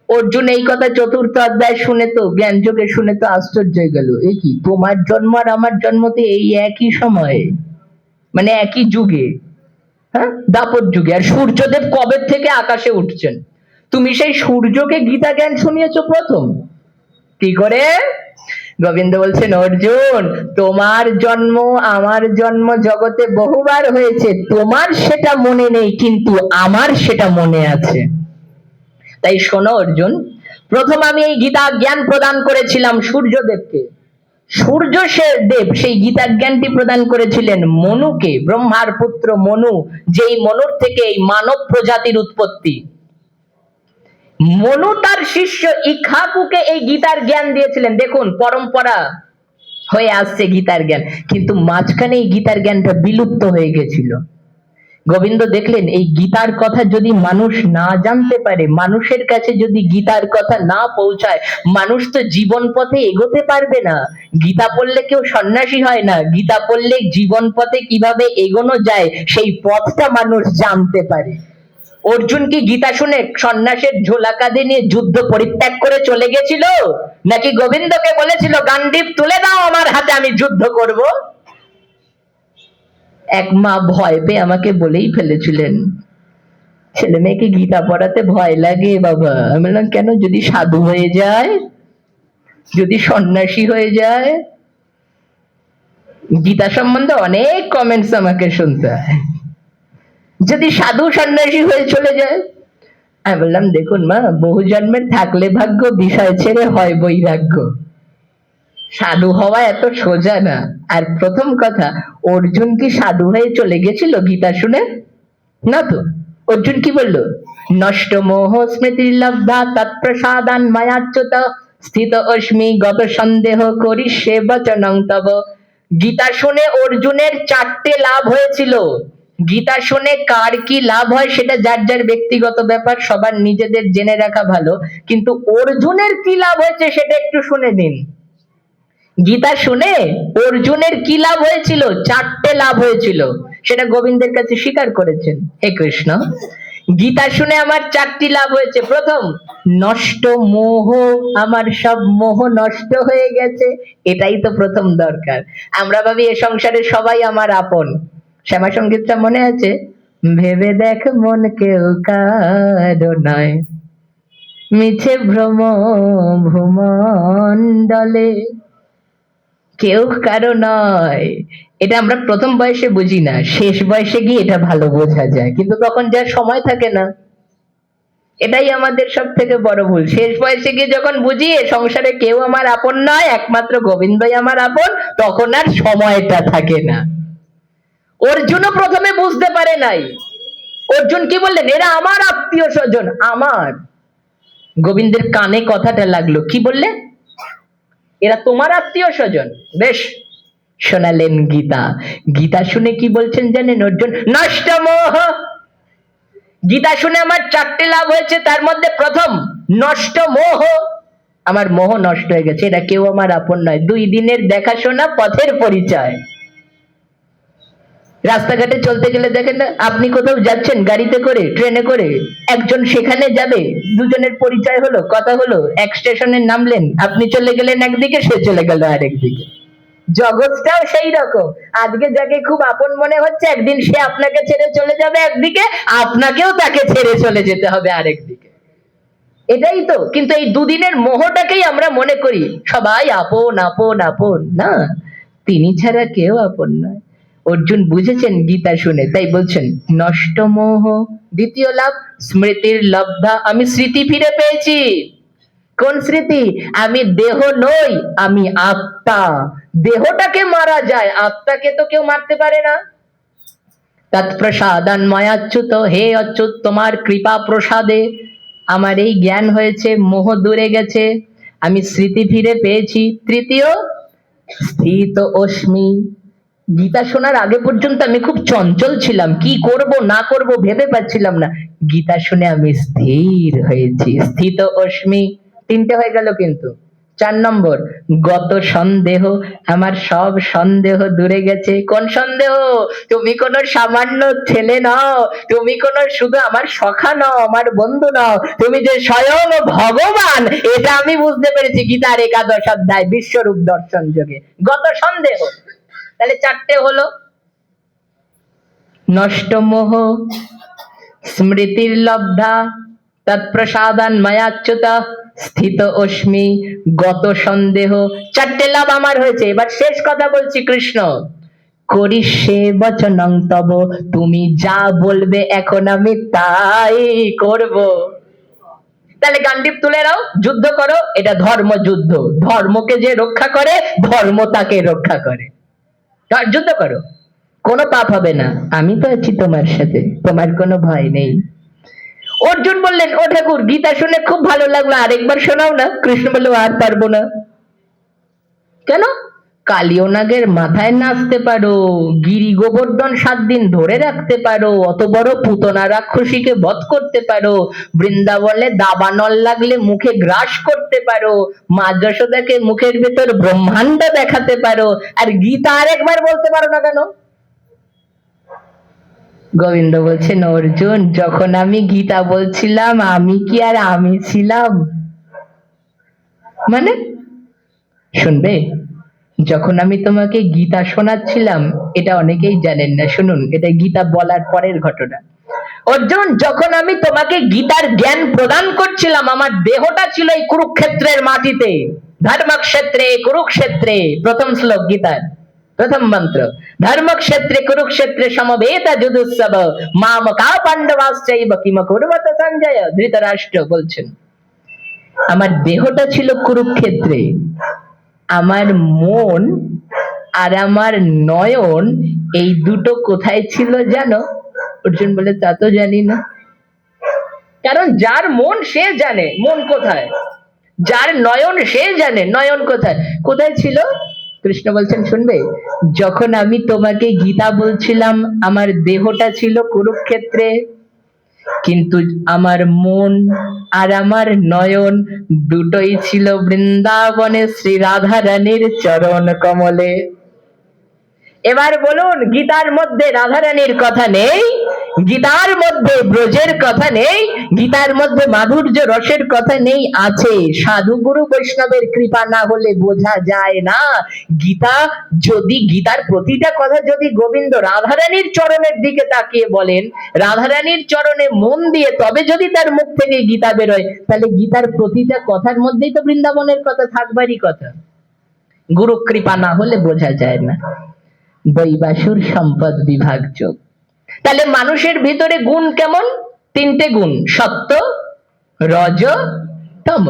অর্জুন এই কথা 4th অধ্যায় শুনে তো, জ্ঞান যোগে শুনে তো আশ্চর্য হয়ে গেল। এ কি, তোমার জন্ম আর আমার জন্ম তো এই একই সময়ে, মানে একই যুগে, হ্যাঁ, দাপর যুগে। আর সূর্যদেব কবে থেকে আকাশে উঠছেন, তুমি সেই সূর্যকে গীতা জ্ঞান শুনিয়েছো প্রথম? কি করে? গোবিন্দ বলছেন, অর্জুন তোমার জন্ম আমার জন্ম জগতে বহুবার হয়েছে, তোমার সেটা মনে নেই, কিন্তু আমার সেটা মনে আছে। তাই শোনো অর্জুন, প্রথম আমি এই গীতা জ্ঞান প্রদান করেছিলাম সূর্যদেবকে। সূর্য সে দেব সেই গীতা জ্ঞানটি প্রদান করেছিলেন মনুকে, ব্রহ্মার পুত্র মনু, যেই মনুর থেকে এই মানব প্রজাতির উৎপত্তি। মনু তার শিষ্য ইক্ষ্বাকুকে এই গীতার জ্ঞান দিয়েছিলেন। দেখুন পরম্পরা হয়ে আসছে গীতার জ্ঞান, কিন্তু মাঝখানে এই গীতার জ্ঞানটা বিলুপ্ত হয়ে গেছিল। গোবিন্দ দেখলেন এই গীতার কথা যদি মানুষ না জানতে পারে, মানুষের কাছে যদি গীতার কথা না পৌঁছায়, মানুষ তো জীবন পথে এগোতে পারবে না। গীতা পড়লে কেউ সন্ন্যাসী হয় না, গীতা পড়লে জীবন পথে কিভাবে এগোনো যায় সেই পথটা মানুষ জানতে পারে। অর্জুন কি গীতা শুনে সন্ন্যাসের ঝোলা কাঁধে নিয়ে যুদ্ধ পরিত্যাগ করে চলে গেছিল, নাকি গোবিন্দকে বলেছিল গান্ডীব তুলে দাও আমার হাতে, আমি যুদ্ধ করব? এক মা ভয় পেয়ে আমাকে বলেই ফেলেছিলেন, ছেলে মেয়েকে গীতা পড়াতে ভয় লাগে বাবা। আমি বললাম কেন? যদি সাধু হয়ে যায়, যদি সন্ন্যাসী হয়ে যায়। গীতা সম্বন্ধে অনেক কমেন্টস আমাকে শুনতে হয়, যদি সাধু সন্ন্যাসী হয়ে চলে যায়। আমি বললাম দেখুন মা, বহু জন্মের থাকলে ভাগ্য, বিষয় ছেড়ে হয় বৈরাগ্য। সাধু হওয়া এত সোজা না। আর প্রথম কথা, অর্জুন কি সাধু হয়ে চলে গেছিল গীতা শুনে? না তো। অর্জুন কি বলল? নষ্ট মোহ স্মৃতি লব্ধা তৎপ্রসাদান মায়াচ্যুত স্থিত অস্মি গত সন্দেহ করিষ্যে বচনং তব। গীতা শুনে অর্জুনের 4টে লাভ হয়েছিল। গীতা শুনে কার কি লাভ হয় সেটা যার যার ব্যক্তিগত ব্যাপার, সবার নিজেদের জেনে রাখা ভালো। কিন্তু অর্জুনের কি লাভ হয়েছে সেটা একটু শুনে দিন। গীতা শুনে অর্জুনের কি লাভ হয়েছিল? 4টে লাভ হয়েছিল, সেটা গোবিন্দের কাছে স্বীকার করেছেন। হে কৃষ্ণ, গীতা শুনে আমার 4টি লাভ হয়েছে। প্রথম, নষ্ট মোহ, আমার সব মোহ নষ্ট হয়ে গেছে। এটাই তো প্রথম দরকার। আমরা ভাবি এ সংসারে সবাই আমার আপন। শ্যামা সঙ্গীতটা মনে আছে? ভেবে দেখ মন কেউ কারো নয়, মিছে ভ্রম ভূমণ্ডলে, কেউ কারো নয়। এটা আমরা প্রথম বয়সে বুঝি না, শেষ বয়সে গিয়ে এটা ভালো বোঝা যায়, কিন্তু তখন যার সময় থাকে না। এটাই আমাদের সব থেকে বড় ভুল। শেষ বয়সে গিয়ে যখন বুঝি এ সংসারে কেউ আমার আপন নয়, একমাত্র গোবিন্দই আমার আপন, তখন আর সময়টা থাকে না। অর্জুনও প্রথমে বুঝতে পারে নাই। অর্জুন কি বললেন? এরা আমার আত্মীয় স্বজন। আমার গোবিন্দের কানে কথাটা লাগলো, কি বললে? এরা তোমার আত্মীয় স্বজন। বেশ, শোনালেন গীতা। গীতা শুনে কি বলছেন জানেন অর্জুন? নষ্ট মোহ। গীতা শুনে আমার 4টে লাভ হয়েছে, তার মধ্যে প্রথম, নষ্ট মোহ। আমার মোহ নষ্ট হয়ে গেছে, এটা কেউ আমার আপন নয়। 2 দিনের দেখাশোনা, পথের পরিচয়। রাস্তাঘাটে চলতে গেলে দেখেন না, আপনি কোথাও যাচ্ছেন গাড়িতে করে, ট্রেনে করে, একজন সেখানে যাবে, দুজনের পরিচয় হলো, কথা হলো, এক স্টেশনে নামলেন, আপনি চলে গেলেন একদিকে, সে চলে গেল আরেক দিকে। জগৎটাও সেই রকম। আজকে যাকে খুব আপন মনে হচ্ছে, একদিন সে আপনাকে ছেড়ে চলে যাবে একদিকে, আপনাকেও তাকে ছেড়ে চলে যেতে হবে আরেক দিকে। এটাই তো। কিন্তু এই 2 দিনের মোহটাকেই আমরা মনে করি সবাই আপন আপন আপন। না, তিনি ছাড়া কেউ আপন নয়। অর্জুন বুঝেছেন গীতা শুনে, তাই বলছেন নষ্ট মোহ। দ্বিতীয় লাভ, স্মৃতির লব্ধা, আমি স্মৃতি ফিরে পেয়েছি। কোন স্মৃতি? আমি দেহ নই, আমি আত্মা। দেহটাকে মারা যায়, আত্মাকে তো কেউ মারতে পারে না। তৎপ্রসাদান ময়াচ্যুত, হে অচ্যুত তোমার কৃপা প্রসাদে আমার এই জ্ঞান হয়েছে, মোহ দূরে গেছে, আমি স্মৃতি ফিরে পেয়েছি। তৃতীয়, স্থিত অস্মি। গীতা শোনার আগে পর্যন্ত আমি খুব চঞ্চল ছিলাম, কি করব না করব ভেবে পাচ্ছিলাম না। গীতা শুনে আমি স্থির হয়েছি, স্থিত অস্মি। 3টে হয়ে গেল। কিন্তু 4 নম্বর, গত সন্দেহ, আমার সব সন্দেহ দূরে গেছে। কোন সন্দেহ? তুমি কোন সামান্য ছেলে নও, তুমি কোন শুধু আমার সখা নও, আমার বন্ধু নও, তুমি যে স্বয়ং ভগবান, এটা আমি বুঝতে পেরেছি গীতার 11 অধ্যায় বিশ্বরূপ দর্শন যোগে। গত সন্দেহ, তাহলে 4টে হলো। নষ্ট মোহ, স্মৃতির লব্ধা, তৎপ্রসাদান ময়াচ্যুত, স্থিত অস্মি, গত সন্দেহ, চারটে লাভ আমার হয়েছে। এবার শেষ কথা বলছি কৃষ্ণ, করিষ্যে বচনং তব, তুমি যা বলবে এখন আমি তাই করব। তাহলে গান্ডীব তুলে নাও, যুদ্ধ করো, এটা ধর্মযুদ্ধ। ধর্মকে যে রক্ষা করে, ধর্ম তাকে রক্ষা করে। যুদ্ধ করো, কোনো পাপ হবে না, আমি তো আছি তোমার সাথে, তোমার কোনো ভয় নেই। অর্জুন বললেন, ও ঠাকুর, গীতা শুনে খুব ভালো লাগলো, আরেকবার শোনাও না। কৃষ্ণ বলল, আর পারবো না। কেন? কালীয় নাগের মাথায় নাচতে পারো, গিরি গোবর্ধন 7 দিন ধরে রাখতে পারো, অত বড় পুতনা রাক্ষসীকে বধ করতে পারো, বৃন্দাবনে দাবানল লাগলে মুখে গ্রাস করতে পারো, মা যশোদাকে মুখের ভেতর ব্রহ্মাণ্ড দেখাতে পারো, আর গীতা আরেকবার বলতে পারো না কেন? গোবিন্দ বলছেন, অর্জুন, যখন আমি গীতা বলছিলাম, আমি কি আর আমি ছিলাম? মানে শুনবে, যখন আমি তোমাকে গীতা শোনাচ্ছিলাম, এটা অনেকেই জানেন না, শুনুন, এটা গীতা বলার পরের ঘটনা। অর্জুন, যখন আমি তোমাকে গীতার জ্ঞান প্রদান করছিলাম, আমার দেহটা ছিল এই কুরুক্ষেত্রের মাটিতে, ধর্মক্ষেত্রে কুরুক্ষেত্রে, প্রথম শ্লোক গীতার প্রথম মন্ত্র, ধর্মক্ষেত্রে কুরুক্ষেত্রে সমবেত যুধুৎসব মামকা পাণ্ডবাশ্চৈব কিম কুর্বত সঞ্জয়। ধৃতরাষ্ট্র বলছেন, আমার দেহটা ছিল কুরুক্ষেত্রে, আমার মন আর আমার নয়ন এই দুটো কোথায় ছিল জানো? অর্জুন বলে, তা তো জানি না। কারণ যার মন সে জানে মন কোথায়, যার নয়ন সে জানে নয়ন কোথায়। কোথায় ছিল? কৃষ্ণ বলছেন, শুনবে, যখন আমি তোমাকে গীতা বলছিলাম, আমার দেহটা ছিল কুরুক্ষেত্রে, কিন্তু আমার মন আর আমার নয়ন দুটোই ছিল বৃন্দাবনে শ্রী রাধা রানীর চরণ কমলে। এবার বলুন, গীতার মধ্যে রাধা রানীর কথা নেই, গীতার মধ্যে ব্রজের কথা নেই, গীতার মধ্যে মাধুর্য রসের কথা নেই? আছে। সাধু গুরু বৈষ্ণবের কৃপা না হলে বোঝা যায় না। গীতা যদি, গীতার প্রতিটা কথা যদি গোবিন্দ রাধারানীর চরণের দিকে তাকিয়ে বলেন, রাধারানীর চরণে মন দিয়ে তবে যদি তার মুখ থেকে গীতা বেরোয়, তাহলে গীতার প্রতিটা কথার মধ্যেই তো বৃন্দাবনের কথা থাকবারই কথা। গুরু কৃপা না হলে বোঝা যায় না। দৈবাসুর সম্পদ বিভাগ যোগ। তাহলে মানুষের ভিতরে গুণ কেমন? 3টে গুণ, সত্য, রজ, তম।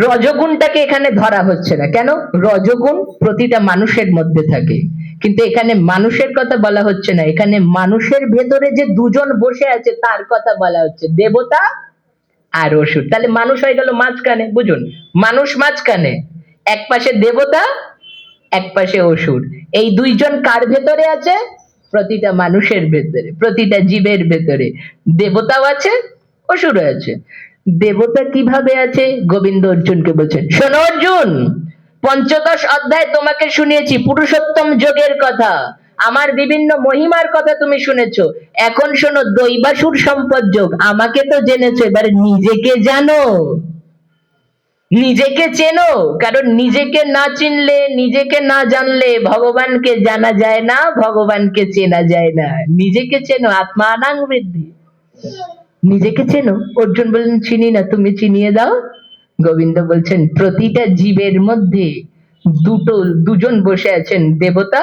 রজগুণটাকে এখানে ধরা হচ্ছে না। কেন? রজগুণ প্রতিটা মানুষের মধ্যে থাকে, কিন্তু এখানে মানুষের কথা বলা হচ্ছে না। এখানে মানুষের ভেতরে যে দুজন বসে আছে তার কথা বলা হচ্ছে, দেবতা আর অসুর। তাহলে মানুষ হয়ে গেল মাঝখানে। বুঝুন, মানুষ মাঝখানে, এক পাশে দেবতা, এক পাশে অসুর। এই দুইজন কার ভেতরে আছে? প্রতিটা মানুষের ভেতরে, প্রতিটা জীবের ভেতরে দেবতাও আছে, অসুরও আছে। দেবতা কিভাবে আছে? গোবিন্দ অর্জুনকে বলছেন, শোনো অর্জুন, 15 অধ্যায় তোমাকে শুনিয়েছি পুরুষোত্তম যোগের কথা, আমার বিভিন্ন মহিমার কথা তুমি শুনেছো। এখন শোনো দৈবাসুর সম্পদ যোগ। আমাকে তো জেনেছো, এবার নিজেকে জানো, নিজেকে চেনো। কারণ নিজেকে না চিনলে, নিজেকে না জানলে ভগবানকে জানা যায় না, ভগবানকে চেনা যায় না। নিজেকে চেনো, আত্মানাং বৃদ্ধি। নিজেকে চেনো। অর্জুন বললেন, চিনি না, তুমি চিনিয়ে দাও। গোবিন্দ বলছেন, প্রতিটা জীবের মধ্যে দুজন বসে আছেন, দেবতা,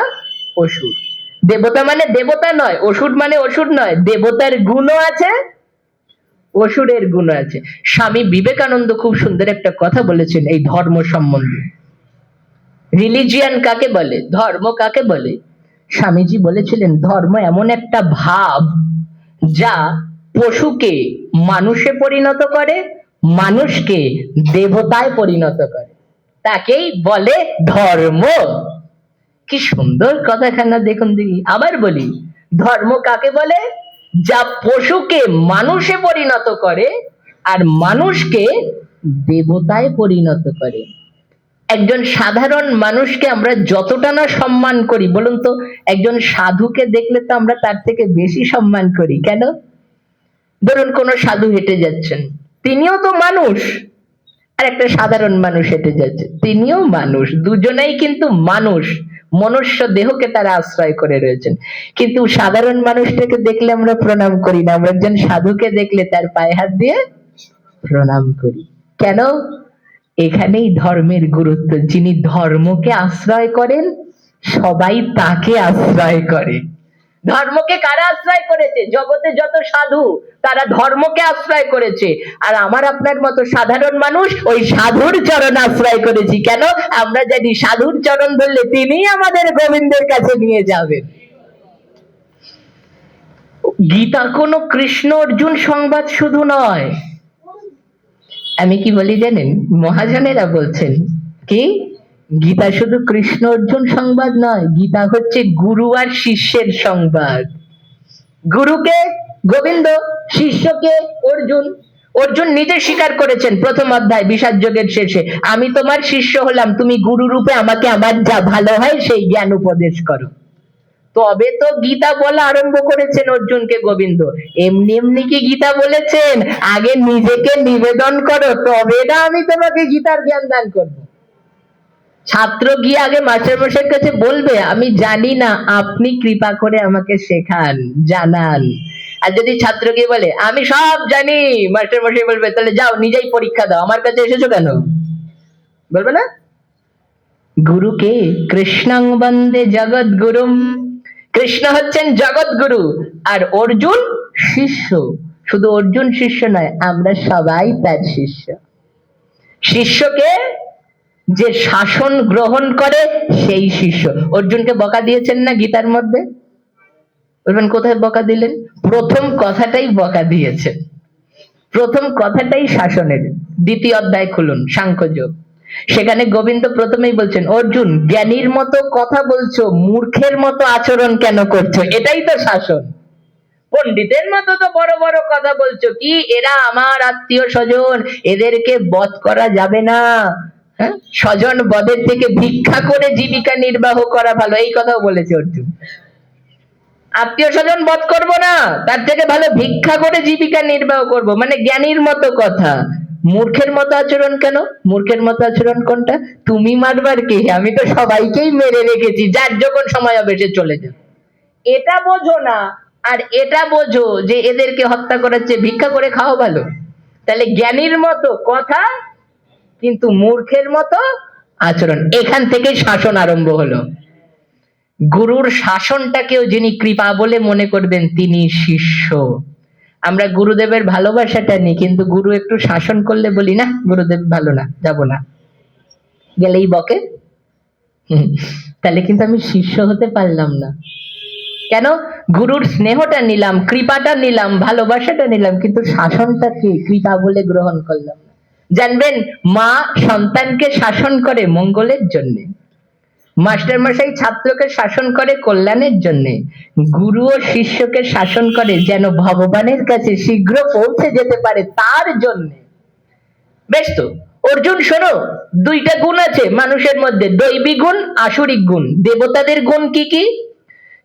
অসুর। দেবতা মানে দেবতা নয়, অসুর মানে অসুর নয়। দেবতার গুণও আছে, অসুরের গুণ আছে। স্বামী বিবেকানন্দ খুব সুন্দর একটা কথা বলেছেন এই ধর্ম সম্বন্ধে। রিলিজিয়ান কাকে বলে, ধর্ম কাকে বলে? স্বামীজি বলেছিলেন, ধর্ম এমন একটা ভাব যা পশুকে মানুষে পরিণত করে, মানুষকে দেবতায় পরিণত করে, তাকেই বলে ধর্ম। কি সুন্দর কথাখানা দেখুন দেখি। আবার বলি, ধর্ম কাকে বলে? যা পশুকে মানুষে পরিণত করে আর মানুষকে দেবতায় পরিণত করে। একজন সাধারণ মানুষকে আমরা যতটা না সম্মান করি, বলুন তো, একজন সাধুকে দেখলে তো আমরা তার থেকে বেশি সম্মান করি। কেন? ধরুন কোন সাধু হেঁটে যাচ্ছেন, তিনিও তো মানুষ, আর একটা সাধারণ মানুষ হেঁটে যাচ্ছে, তিনিও মানুষ, দুজনেই কিন্তু মানুষ, মনুষ্য দেহকে তারা আশ্রয় করে রয়েছেন। কিন্তু সাধারণ মানুষটাকে দেখলে আমরা প্রণাম করি না, আমরা একজন সাধুকে দেখলে তার পায়ে হাত দিয়ে প্রণাম করি। কেন? এখানেই ধর্মের গুরুত্ব। যিনি ধর্মকে আশ্রয় করেন সবাই তাকে আশ্রয় করে। ধর্মকে কারা আশ্রয় করেছে? জগতে যত সাধু তারা ধর্মকে আশ্রয় করেছে, আর আমার আপনার মতো সাধারণ মানুষ ওই সাধুর চরণ আশ্রয় করেছি। কেন? আমরা জানি সাধুর চরণ ধরলে তিনিই আমাদের গোবিন্দের কাছে নিয়ে যাবেন। গীতা কোনো কৃষ্ণ অর্জুন সংবাদ শুধু নয়। আমি কি বলি জানেন? মহাজনেরা বলছেন কি গীতা শুধু কৃষ্ণ অর্জুন সংবাদ নয়, গীতা হচ্ছে গুরু আর শিষ্যের সংবাদ। গুরুকে গোবিন্দ, শিষ্যকে অর্জুন। অর্জুন নিজে স্বীকার করেছেন প্রথম অধ্যায় বিষাদ যোগের শেষে, আমি তোমার শিষ্য হলাম, তুমি গুরু রূপে আমাকে আমার যা ভালো হয় সেই জ্ঞান উপদেশ করো। তবে তো গীতা বলা আরম্ভ করেছেন অর্জুনকে গোবিন্দ। এমনি এমনি কি গীতা বলেছেন? আগে নিজেকে নিবেদন করো, তবে না আমি তোমাকে গীতার জ্ঞান দান করব। ছাত্র গিয়ে আগে মাস্টারমশাইয়ের কাছে বলবে আমি জানি না, আপনি কৃপা করে আমাকে শেখান, জানান। আর যদি ছাত্র গিয়ে বলে আমি সব জানি, মাস্টারমশাই বলবে তাহলে যাও নিজেই পরীক্ষা দাও, আমার কাছে এসেছো কেন? বলবে না? গুরুকে কৃষ্ণং বন্দে জগৎ গুরুম। কৃষ্ণ হচ্ছেন জগৎ গুরু, আর অর্জুন শিষ্য। শুধু অর্জুন শিষ্য নয়, আমরা সবাই তার শিষ্য। শিষ্যকে যে শাসন গ্রহণ করে সেই শিষ্য। অর্জুনকে বকা দিয়েছেন না গীতার মধ্যে? বলবেন কোথায় বকা দিলেন? প্রথম কথাটাই বকা দিয়েছেন, প্রথম কথাটাই শাসনের। দ্বিতীয় অধ্যায় খুলুন, সাংখ্যযোগ। সেখানে গোবিন্দ প্রথমেই বলছেন অর্জুন জ্ঞানীর মতো কথা বলছো, মূর্খের মতো আচরণ কেন করছো? এটাই তো শাসন। পণ্ডিতের মতো তো বড় বড় কথা বলছো, কি এরা আমার আত্মীয় স্বজন, এদেরকে বধ করা যাবে না, হ্যাঁ, স্বজন বধের থেকে ভিক্ষা করে জীবিকা নির্বাহ করা ভালো, এই কথাও বলেছে অর্জুন। আত্মীয় স্বজন বধ করবো না, তার থেকে ভালো ভিক্ষা করে জীবিকা নির্বাহ করব, মানে জ্ঞানীর মতো কথা। মূর্খের মতো আচরণ কেন? মূর্খের মতো আচরণ কোনটা? তুমি মারবার কে? আমি তো সবাইকেই মেরে রেখেছি, যার যখন সময় হবে সে চলে যাবে। এটা বোঝো না, আর এটা বোঝো যে এদেরকে হত্যা করার চেয়ে ভিক্ষা করে খাওয়া ভালো। তাহলে জ্ঞানীর মতো কথা কিন্তু মূর্খের মতো আচরণ। এখান থেকে শাসন আরম্ভ হলো। গুরুর শাসনটাকেও যিনি কৃপা বলে মনে করবেন তিনি শিষ্য। আমরা গুরুদেবের ভালোবাসাটা নিই, কিন্তু গুরু একটু শাসন করলে বলি না গুরুদেব ভালো না, যাব না, গেলেই বকে। তাহলে কিন্তু আমি শিষ্য হতে পারলাম না। কেন? গুরুর স্নেহটা নিলাম, কৃপাটা নিলাম, ভালোবাসাটা নিলাম, কিন্তু শাসনটাকে কৃপা বলে গ্রহণ করলাম না। জানবেন, মা সন্তানকে শাসন করে মঙ্গলের জন্য, মাস্টারমশাই ছাত্রকে শাসন করে কল্যাণের জন্য, গুরু ও শিষ্যকে শাসন করে যেন ভগবানের কাছে শীঘ্র পৌঁছে যেতে পারে তার জন্য। বেশ তো, অর্জুন শোনো, দুইটা গুণ আছে মানুষের মধ্যে, দৈবী গুণ, আসুরিক গুণ। দেবতাদের গুণ কি কি?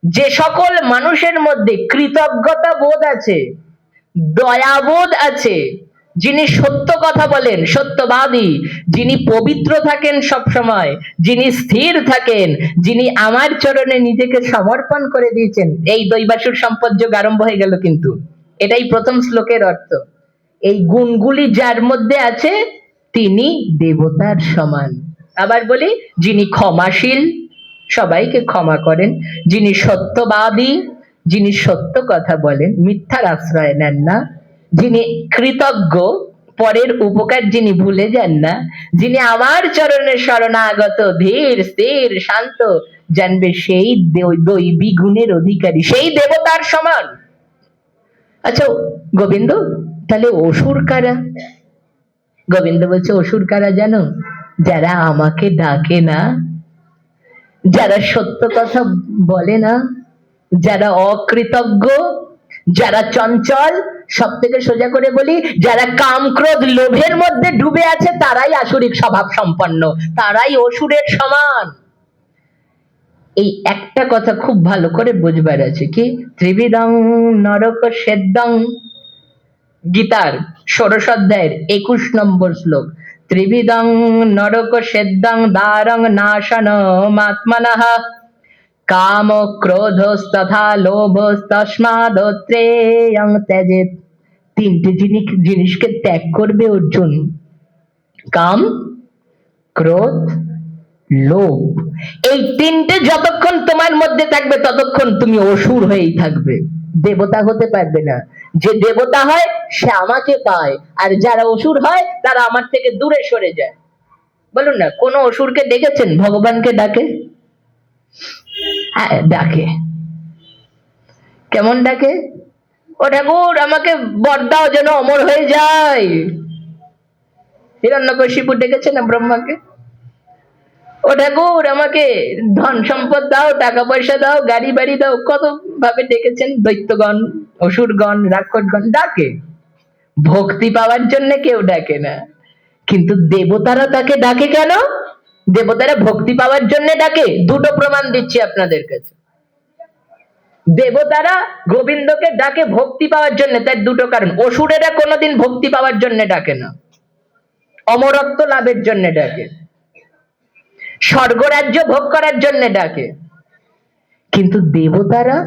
যে সকল মানুষের মধ্যে কৃতজ্ঞতা বোধ আছে, দয়াবোধ আছে, যিনি সত্য কথা বলেন, সত্যবাদী, যিনি পবিত্র থাকেন সব সময়, যিনি স্থির থাকেন, যিনি আমার চরণে নিজেকে সমর্পণ করে দিয়েছেন, এই দৈবাসুর সম্পদযোগ আরম্ভ হয়ে গেল। কিন্তু এটাই প্রথম শ্লোকের অর্থ। এই গুণগুলি যার মধ্যে আছে তিনি দেবতার সমান। আবার বলি, যিনি ক্ষমাশীল, সবাইকে ক্ষমা করেন, যিনি সত্যবাদী, যিনি সত্য কথা বলেন, মিথ্যার আশ্রয় নেন না, যিনি কৃতজ্ঞ, পরের উপকার যিনি ভুলে যান না, যিনি আমার চরণে শরণাগত, ধীর স্থির শান্ত, জানবে সেই দৈবী গুণের অধিকারী, সেই দেবতার সমান। আচ্ছা গোবিন্দ, তাহলে অসুর কারা? গোবিন্দ বলছে অসুর কারা জানো? যারা আমাকে ডাকে না, যারা সত্য কথা বলে না, যারা অকৃতজ্ঞ, যারা চঞ্চল, সব থেকে সোজা করে বলি, যারা কাম ক্রোধ লোভের মধ্যে ডুবে আছে, তারাই আসুরিক স্বভাব সম্পন্ন, তারাই অসুরের সমান। এই একটা কথা খুব ভালো করে বুঝবার আছে, কি ত্রিবিধং নরক সেদ্দং, গীতার ১৬ অধ্যায়ের ২১ নম্বর শ্লোক। ত্রিবিধং নরক সেদ্দং দ্বারং নাশনমাত্মনঃ কাম ক্রোধস্তথা লোভস্তস্মাদত্রেয়ং ত্যজেৎ। তিনটে জিনিসকে ত্যাগ করবে অর্জুন। কাম, ক্রোধ, লোভ। এই তিনটে যতক্ষণ তোমার মধ্যে থাকবে ততক্ষণ তুমি অসুর হয়েই থাকবে, দেবতা হতে পারবে না। যে দেবতা হয় সে আমাকে পায়, আর যারা অসুর হয় তারা আমার থেকে দূরে সরে যায়। বলুন না, কোন অসুরকে দেখেছেন ভগবানকে ডাকে? হ্যাঁ ডাকে। কেমন ডাকে? ও ঠাকুর আমাকে বর দাও যেন অমর হয়ে যায়। হিরণ্যকশিপু ডেকেছে না ব্রহ্মাকে? ও ঠাকুর আমাকে ধন সম্পদ দাও, টাকা পয়সা দাও, গাড়ি বাড়ি দাও। কত ভাবে ডেকেছেন দৈত্যগণ, অসুরগণ, রাক্ষসগণ ডাকে। ভক্তি পাওয়ার জন্য কেউ ডাকে না, কিন্তু দেবতারা তাকে ডাকে কেন? দেবতারা ভক্তি পাওয়ার জন্য ডাকে। দুটো প্রমাণ দিচ্ছি আপনাদের কাছে। দেবতারা গোবিন্দকে ডাকে ভক্তি পাওয়ার জন্য, তার দুটো কারণ। অসুরেরা কোনোদিন ভক্তি পাওয়ার জন্য ডাকে না, অমরত্ব লাভের জন্য ডাকে, স্বর্গরাজ্য ভোগ করার জন্য ডাকে। কিন্তু দেবতারা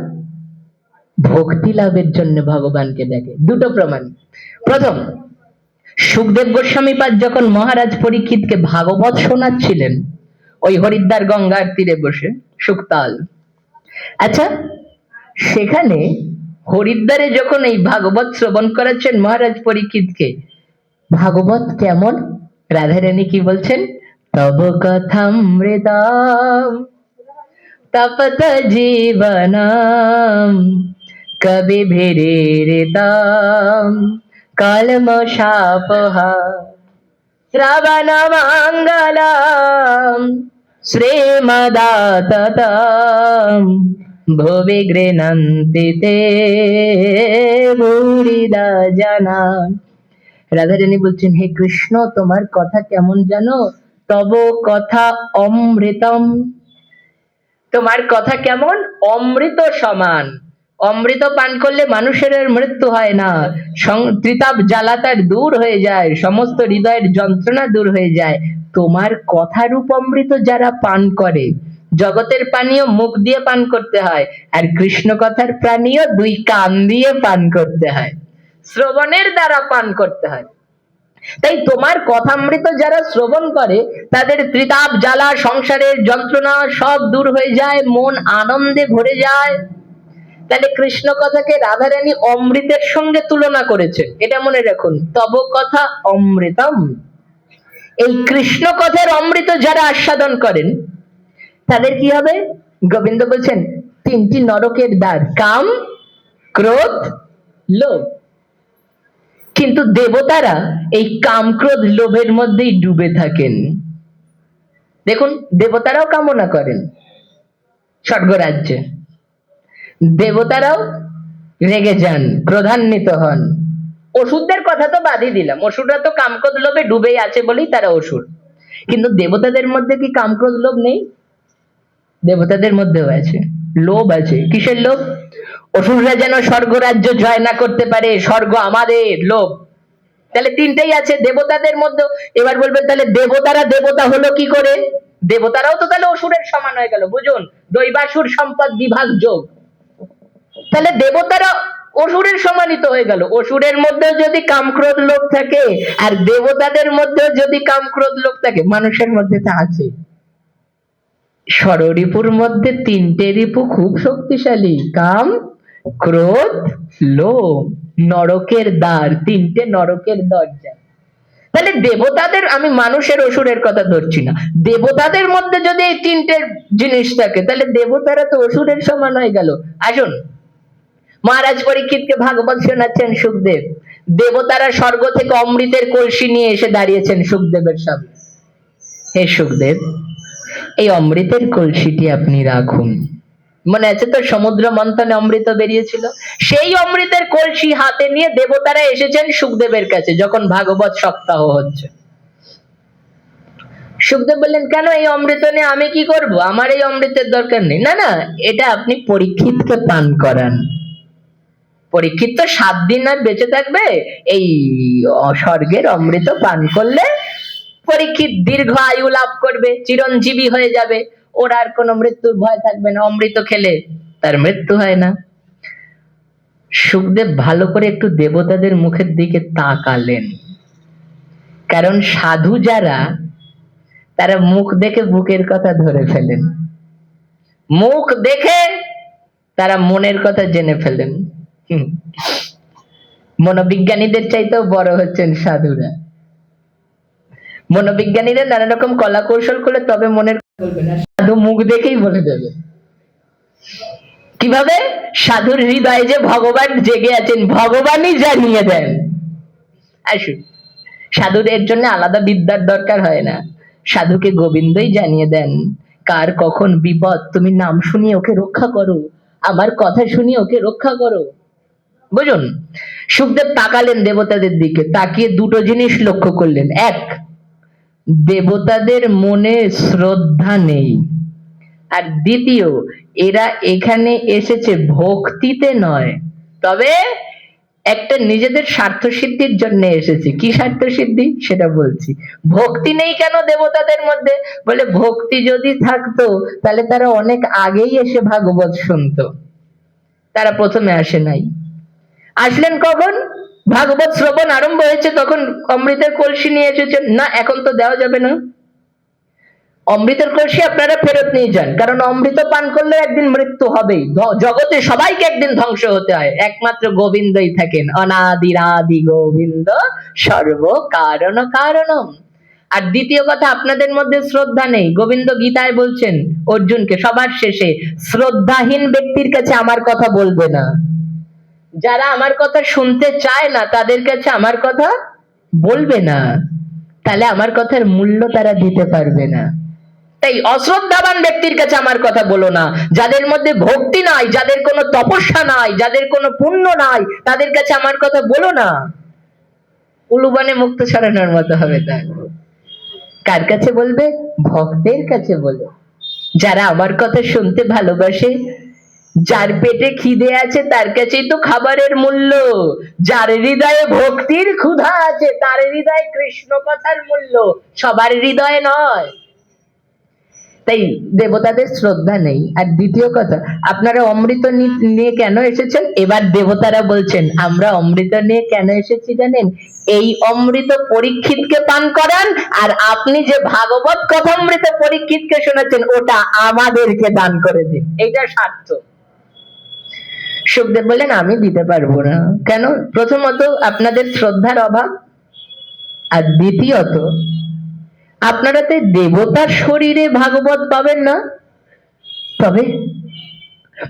ভক্তি লাভের জন্য ভগবানকে ডাকে। দুটো প্রমাণ। প্রথম, সুখদেব গোস্বামী পাদ যখন মহারাজ পরীক্ষিতকে ভাগবত শোনাচ্ছিলেন ওই হরিদ্বার গঙ্গার তীরে বসে, সুখতাল। আচ্ছা, সেখানে হরিদ্বারে যখন এই ভাগবত শ্রবণ করাচ্ছেন মহারাজ পরীক্ষিতকে, ভাগবত কেমন? রাধারানী কি বলছেন? তব কথামৃতম তপত জীবনম কবিভিরিতাম কলমশাপহা শ্রবণমঙ্গলম শ্রীমদাততম ভুবি গৃহন্তি তে ভূরিদা জনা। রাধারানী বলছেন, হে কৃষ্ণ তোমার কথা কেমন জানো? তব কথা অমৃতম। তোমার কথা কেমন? অমৃত সমান। অমৃত পান করলে মানুষের আর মৃত্যু হয় না, ত্রিতাপ জ্বালা তার দূর হয়ে যায়, সমস্ত হৃদয়ের যন্ত্রণা দূর হয়ে যায়। তোমার কথারূপ অমৃত যারা পান করে, জগতের পানীয় মুখ দিয়ে পান করতে হয়, আর কৃষ্ণ কথার পানীয় দুই কান দিয়ে পান করতে হয়, শ্রবণের দ্বারা পান করতে হয়। তাই তোমার কথামৃত যারা শ্রবণ করে তাদের ত্রিতাপ জ্বালা, সংসারের যন্ত্রণা সব দূর হয়ে যায়, মন আনন্দে ভরে যায়। তাহলে কৃষ্ণ কথাকে রাধারানী অমৃতের সঙ্গে তুলনা করেছে, এটা মনে রাখুন। তব কথা অমৃতম। এই কৃষ্ণ কথার অমৃত যারা আস্বাদন করেন তাদের কি হবে? গোবিন্দ বলছেন তিনটি নরকের দ্বার, কাম, ক্রোধ, লোভ। কিন্তু দেবতারা এই কাম, ক্রোধ, লোভের মধ্যেই ডুবে থাকেন। দেখুন, দেবতারাও কামনা করেন স্বর্গরাজ্যে, দেবতারাও রেগে যান, ক্রোধান্বিত হন। অসুরদের কথা তো বাদই দিলাম, অসুররা তো কাম, ক্রোধ, লোভে ডুবেই আছে বলেই তারা অসুর। কিন্তু দেবতাদের মধ্যে কি কাম, ক্রোধ, লোভ নেই? দেবতাদের মধ্যেও আছে, লোভ আছে। কিসের লোভ? অসুররা যেন স্বর্গরাজ্য জয় না করতে পারে, স্বর্গ আমাদের, লোভ। তাহলে তিনটেই আছে দেবতাদের মধ্যে। এবার বলবেন তাহলে দেবতারা দেবতা হলো কি করে? দেবতারাও তো তাহলে অসুরের সমান হয়ে গেল। বুঝুন, দৈবাসুর সম্পদ বিভাগ যোগ। তাহলে দেবতারা অসুরের সমানিত হয়ে গেল। অসুরের মধ্যে যদি কাম, ক্রোধ, লোভ থাকে, আর দেবতাদের মধ্যে যদি কাম, ক্রোধ, লোভ থাকে, মানুষের মধ্যে তা আছে। ষড়রিপুর মধ্যে তিনটে রিপু খুব শক্তিশালী, কাম, ক্রোধ, লোভ। নরকের দ্বার, তিনটে নরকের দরজা। তাহলে দেবতাদের, আমি মানুষের অসুরের কথা ধরছি না, দেবতাদের মধ্যে যদি এই তিনটে জিনিস থাকে তাহলে দেবতারা তো অসুরের সমান হয়ে গেল। আসুন, মহারাজ পরীক্ষিতকে ভাগবত শোনাচ্ছেন সুখদেব। দেবতারা স্বর্গ থেকে অমৃতের কলসি নিয়ে এসে দাঁড়িয়েছেন সুখদেবের সামনে। হে সুখদেব, এই অমৃতের কলসিটি আপনি রাখুন। মনে আছে তো সমুদ্র মন্থনে অমৃত বেরিয়েছিল? সেই অমৃতের কলসি হাতে নিয়ে দেবতারা এসেছেন সুখদেবের কাছে যখন ভাগবত সপ্তাহ হচ্ছে। সুখদেব বললেন, কেন এই অমৃত নিয়ে আমি কি করব? আমার এই অমৃতের দরকার নেই। না না, এটা আপনি পরীক্ষিতকে পান করান। পরীক্ষিত তো 7 দিন আর বেঁচে থাকবে, এই স্বর্গের অমৃত পান করলে পরীক্ষিত দীর্ঘ আয়ু লাভ করবে, চিরঞ্জীবী হয়ে যাবে, ওর আর কোনো মৃত্যুর ভয় থাকবে না। অমৃত খেলে তার মৃত্যু হয় না। সুখদেব ভালো করে একটু দেবতাদের মুখের দিকে তাকালেন, কারণ সাধু যারা, তারা মুখ দেখে বুকের কথা ধরে ফেলেন, মুখ দেখে তারা মনের কথা জেনে ফেলেন। মনোবিজ্ঞানীদের চাইতেও বড় হচ্ছেন সাধুরা। মনোবিজ্ঞানীরা নানা রকম কলা কৌশল করে তবে মনের কথা বলবে না, সাধু মুখ দেখেই বলে দেবে। কিভাবে? সাধুর হৃদয়ে যে ভগবান জেগে আছেন, ভগবানই জানিয়ে দেন। আসুন, সাধুর এর জন্য আলাদা বিদ্যার দরকার হয় না, সাধুকে গোবিন্দই জানিয়ে দেন কার কখন বিপদ। তুমি নাম শুনিয়ে ওকে রক্ষা করো, আমার কথা শুনিয়ে ওকে রক্ষা করো। বুঝুন, সুখদেব তাকালেন দেবতাদের দিকে, তাকিয়ে দুটো জিনিস লক্ষ্য করলেন। এক, দেবতাদের মনে শ্রদ্ধা নেই। আর দ্বিতীয়, এরা এখানে এসেছে ভক্তিতে নয়, তবে একটা নিজেদের স্বার্থ সিদ্ধির জন্য এসেছে। কি স্বার্থ সিদ্ধি সেটা বলছি। ভক্তি নেই কেন দেবতাদের মধ্যে? বলে ভক্তি যদি থাকতো তাহলে তারা অনেক আগেই এসে ভাগবত শুনতো, তারা প্রথমে আসে নাই। আসলেন কখন? ভাগবত শ্রবণ আরম্ভ হয়েছে তখন অমৃতের কলসি নিয়ে এসেছেন। না, এখন তো দেওয়া যাবে না, অমৃতের কলসি আপনারা ফেরত নিয়ে যান, কারণ অমৃত পান করলে একদিন মৃত্যু হবেই। জগতে সবাইকে একদিন ধ্বংস হতে হয়, একমাত্র গোবিন্দই থাকেন। অনাদিরাদি গোবিন্দ সর্ব কারণ কারণম। আর দ্বিতীয় কথা, আপনাদের মধ্যে শ্রদ্ধা নেই। গোবিন্দ গীতায় বলছেন অর্জুনকে সবার শেষে, শ্রদ্ধাহীন ব্যক্তির কাছে আমার কথা বলবে না। যারা আমার কথা শুনতে চায় না তাদের কাছে আমার কথা বলবে না, তাহলে আমার কথার মূল্য তারা দিতে পারবে না। তাই অশ্রদ্ধাবান ব্যক্তির কাছে আমার কথা বলো না। যাদের মধ্যে ভক্তি নাই, যাদের কোনো তপস্যা নাই, যাদের কোনো পুণ্য নাই, তাদের কাছে আমার কথা বলো না। উলুবানে মুক্ত ছড়ানোর মতো হবে। তাই কার কাছে বলবে? ভক্তের কাছে বলো, যারা আমার কথা শুনতে ভালোবাসে। যার পেটে খিদে আছে তার কাছেই তো খাবারের মূল্য। যার হৃদয়ে ভক্তির ক্ষুধা আছে তার হৃদয়ে কৃষ্ণ কথার মূল্য, সবার হৃদয়ে নয়। তাই দেবতাদের শ্রদ্ধা নেই। আর দ্বিতীয় কথা, আপনারা অমৃত নিয়ে কেন এসেছেন? এবার দেবতারা বলছেন আমরা অমৃত নিয়ে কেন এসেছি জানেন? এই অমৃত পরীক্ষিতকে পান করান, আর আপনি যে ভাগবত কথামৃত পরীক্ষিতকে শোনাচ্ছেন ওটা আমাদেরকে দান করে দিন, এইটা স্বার্থ। সুখদেব বললেন আমি দিতে পারবো না। কেন? প্রথমত আপনাদের শ্রদ্ধার অভাব, আর দ্বিতীয়ত আপনারা তো দেবতার শরীরে ভাগবত পাবেন না। তবে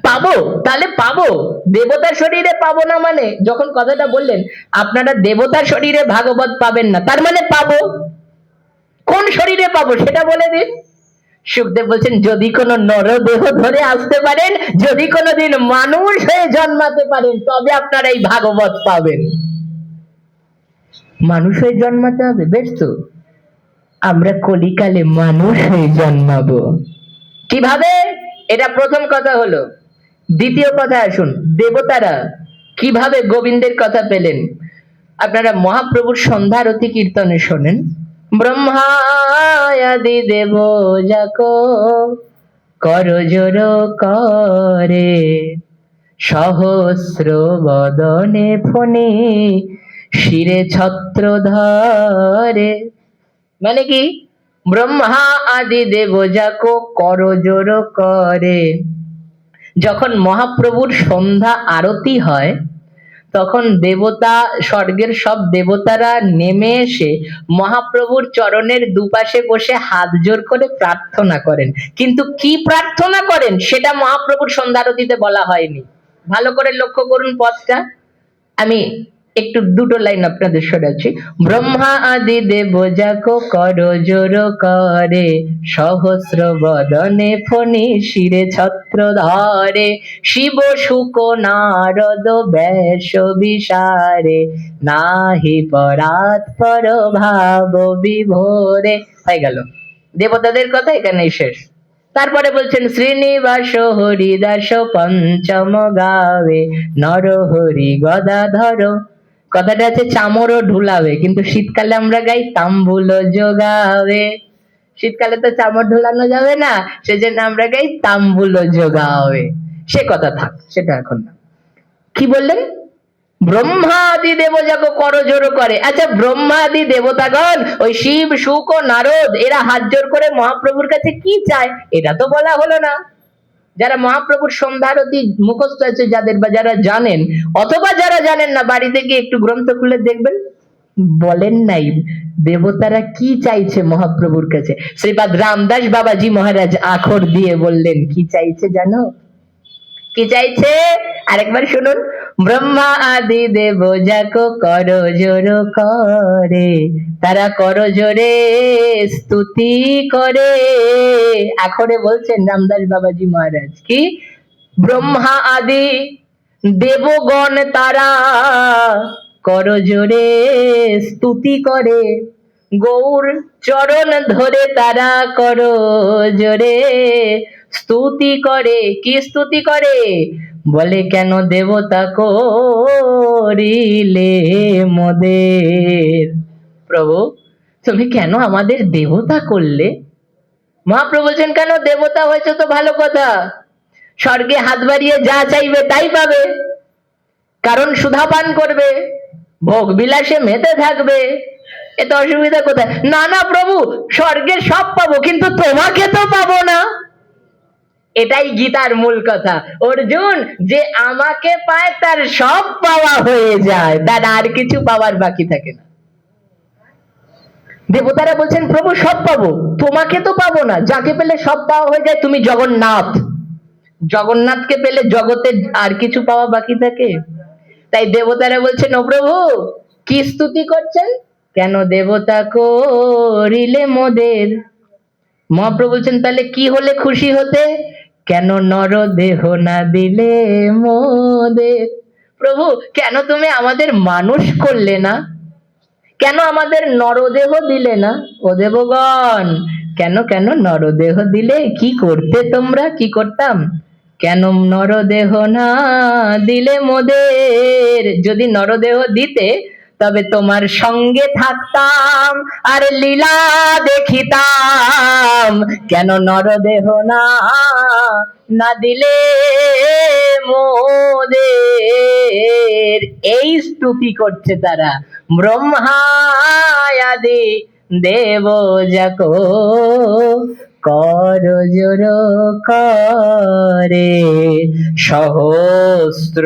পাবো, তাহলে পাবো, দেবতার শরীরে পাবো না মানে, যখন কথাটা বললেন আপনারা দেবতার শরীরে ভাগবত পাবেন না, তার মানে পাবো। কোন শরীরে পাবো সেটা বলে দিন। সুখদেব বলছেন যদি কোনো নরদেহ ধরে আসতে পারেন, যদি কোনোদিন মানুষ হয়ে জন্মাতে পারেন, তবে আপনারা এই ভাগবত পাবেন। মানুষ হয়ে জন্মাতে হবে, বেশ তো, আমরা কলিকালে মানুষ হয়ে জন্মাবো। কিভাবে? এটা প্রথম কথা হলো। দ্বিতীয় কথা আসুন, দেবতারা কিভাবে গোবিন্দের কথা পেলেন? আপনারা মহাপ্রভুর সন্ধ্যা আরতি কীর্তনে শোনেন, ব্রহ্মায়াদি দেব যাকো করজোর করে, সহস্র বদনে ফণি শিরে ছত্র ধরে। মানে কি? ব্রহ্মা আদি দেব যাকো করজোর করে। যখন মহাপ্রভুর সন্ধ্যা আরতি হয় তখন দেবতা, স্বর্গের সব দেবতারা নেমে এসে মহাপ্রভুর চরণের দুপাশে বসে হাত জোর করে প্রার্থনা করেন। কিন্তু কি প্রার্থনা করেন সেটা মহাপ্রভুর সন্ধ্যা আরতিতে বলা হয়নি। ভালো করে লক্ষ্য করুন পথটা। আমি একটু দুটো লাইন আপনাদের শোনাচ্ছি। ব্রহ্মা আদি দেব যাকো করজোর করে, সহস্র বদনে ফণি শিরে ছত্র ধরে, শিব শুক নারদ ব্যাস বিসারে, নাহি পরাৎ পর ভাব বিভোরে। হয়ে গেল, দেবতাদের কথা এখানেই শেষ। তারপরে বলছেন শ্রীনিবাস হরিদাস পঞ্চম গাবে, নর হরি গদাধর। কথাটা আছে চামর ঢুলাবে, কিন্তু শীতকালে আমরা গাই তাম্বুল যোগাবে। শীতকালে তো চামর ঢুলানো যাবে না, সেজন্য আমরা গাই তাম্বুল যোগাবে। সে কথা থাক, সেটা এখন না। কি বললেন? ব্রহ্মাদি দেবযাকে করজোড় করে। আচ্ছা, ব্রহ্মাদি দেবতাগণ ওই শিব, শুক ও নারদ এরা হাত জোর করে মহাপ্রভুর কাছে কি চায় এটা তো বলা হলো না। যারা মহাপ্রভুর সন্ধ্যারতি মুখস্থ আছে যাদের, বা যারা জানেন, অথবা যারা জানেন না বাড়িতে গিয়ে একটু গ্রন্থ খুলে দেখবেন, বলেন নাই দেবতারা কি চাইছে মহাপ্রভুর কাছে। শ্রীপাদ রামদাস বাবাজি মহারাজ আখর দিয়ে বললেন কি চাইছে জানো? কি চাইছে আরেকবার শুনুন। ব্রহ্মা আদি দেব যাকো করো জোর করে, তারা করো জোরে স্তুতি করে। আখরে বলছেন রামদাস বাবাজি মহারাজ কি, ব্রহ্মা আদি দেবগণ তারা করো জোরে স্তুতি করে, গৌর চরণ ধরে তারা করো জোরে স্তুতি করে। কি স্তুতি করে? বলে কেন দেবতা করিলে মোদের। প্রভু তুমি কেন আমাদের দেবতা করলে? মহাপ্রভু বলছেন কেন দেবতা হয়েছে তো ভালো কথা, স্বর্গে হাত বাড়িয়ে যা চাইবে তাই পাবে, কারণ সুধা পান করবে, ভোগ বিলাসে মেতে থাকবে, এতে অসুবিধা কোথায়? না না প্রভু, স্বর্গে সব পাবো কিন্তু তোমাকে তো পাবো না। এটাই গীতার মূল কথা। অর্জুন যে আমাকে পায় তার সব পাওয়া হয়ে যায়, তার আর কিছু পাওয়ার বাকি থাকে না। দেবতারা বলছেন প্রভু সব পাবো, তোমাকে তো পাবো না। যাকে পেলে সব পাওয়া হয়ে যায় তুমি জগন্নাথ, জগন্নাথকে পেলে জগতে আর কিছু পাওয়া বাকি থাকে? তাই দেবতারা বলছেন ও প্রভু কি স্তুতি করছেন, কেন দেবতা করিলে মোদের। মহাপ্রভু বলছেন তাহলে কি হলে খুশি হতে, কেন নর দেহ না দিলে মোদের। প্রভু কেন তুমি আমাদের মানুষ করলে না, কেন আমাদের নরদেহ দিলে না? ও দেবগণ কেন কেন নরদেহ দিলে? কি করতে তোমরা? কি করতাম? কেন নরদেহ না দিলে মোদের। যদি নরদেহ দিতে তবে তোমার সঙ্গে থাকতাম আর লীলা দেখিতাম। কেন নরদেহ না না দিলে মোদের। এই স্তুতি করছে তারা। ব্রহ্মায়াদি দেব যাকো কর জোর করে, সহস্র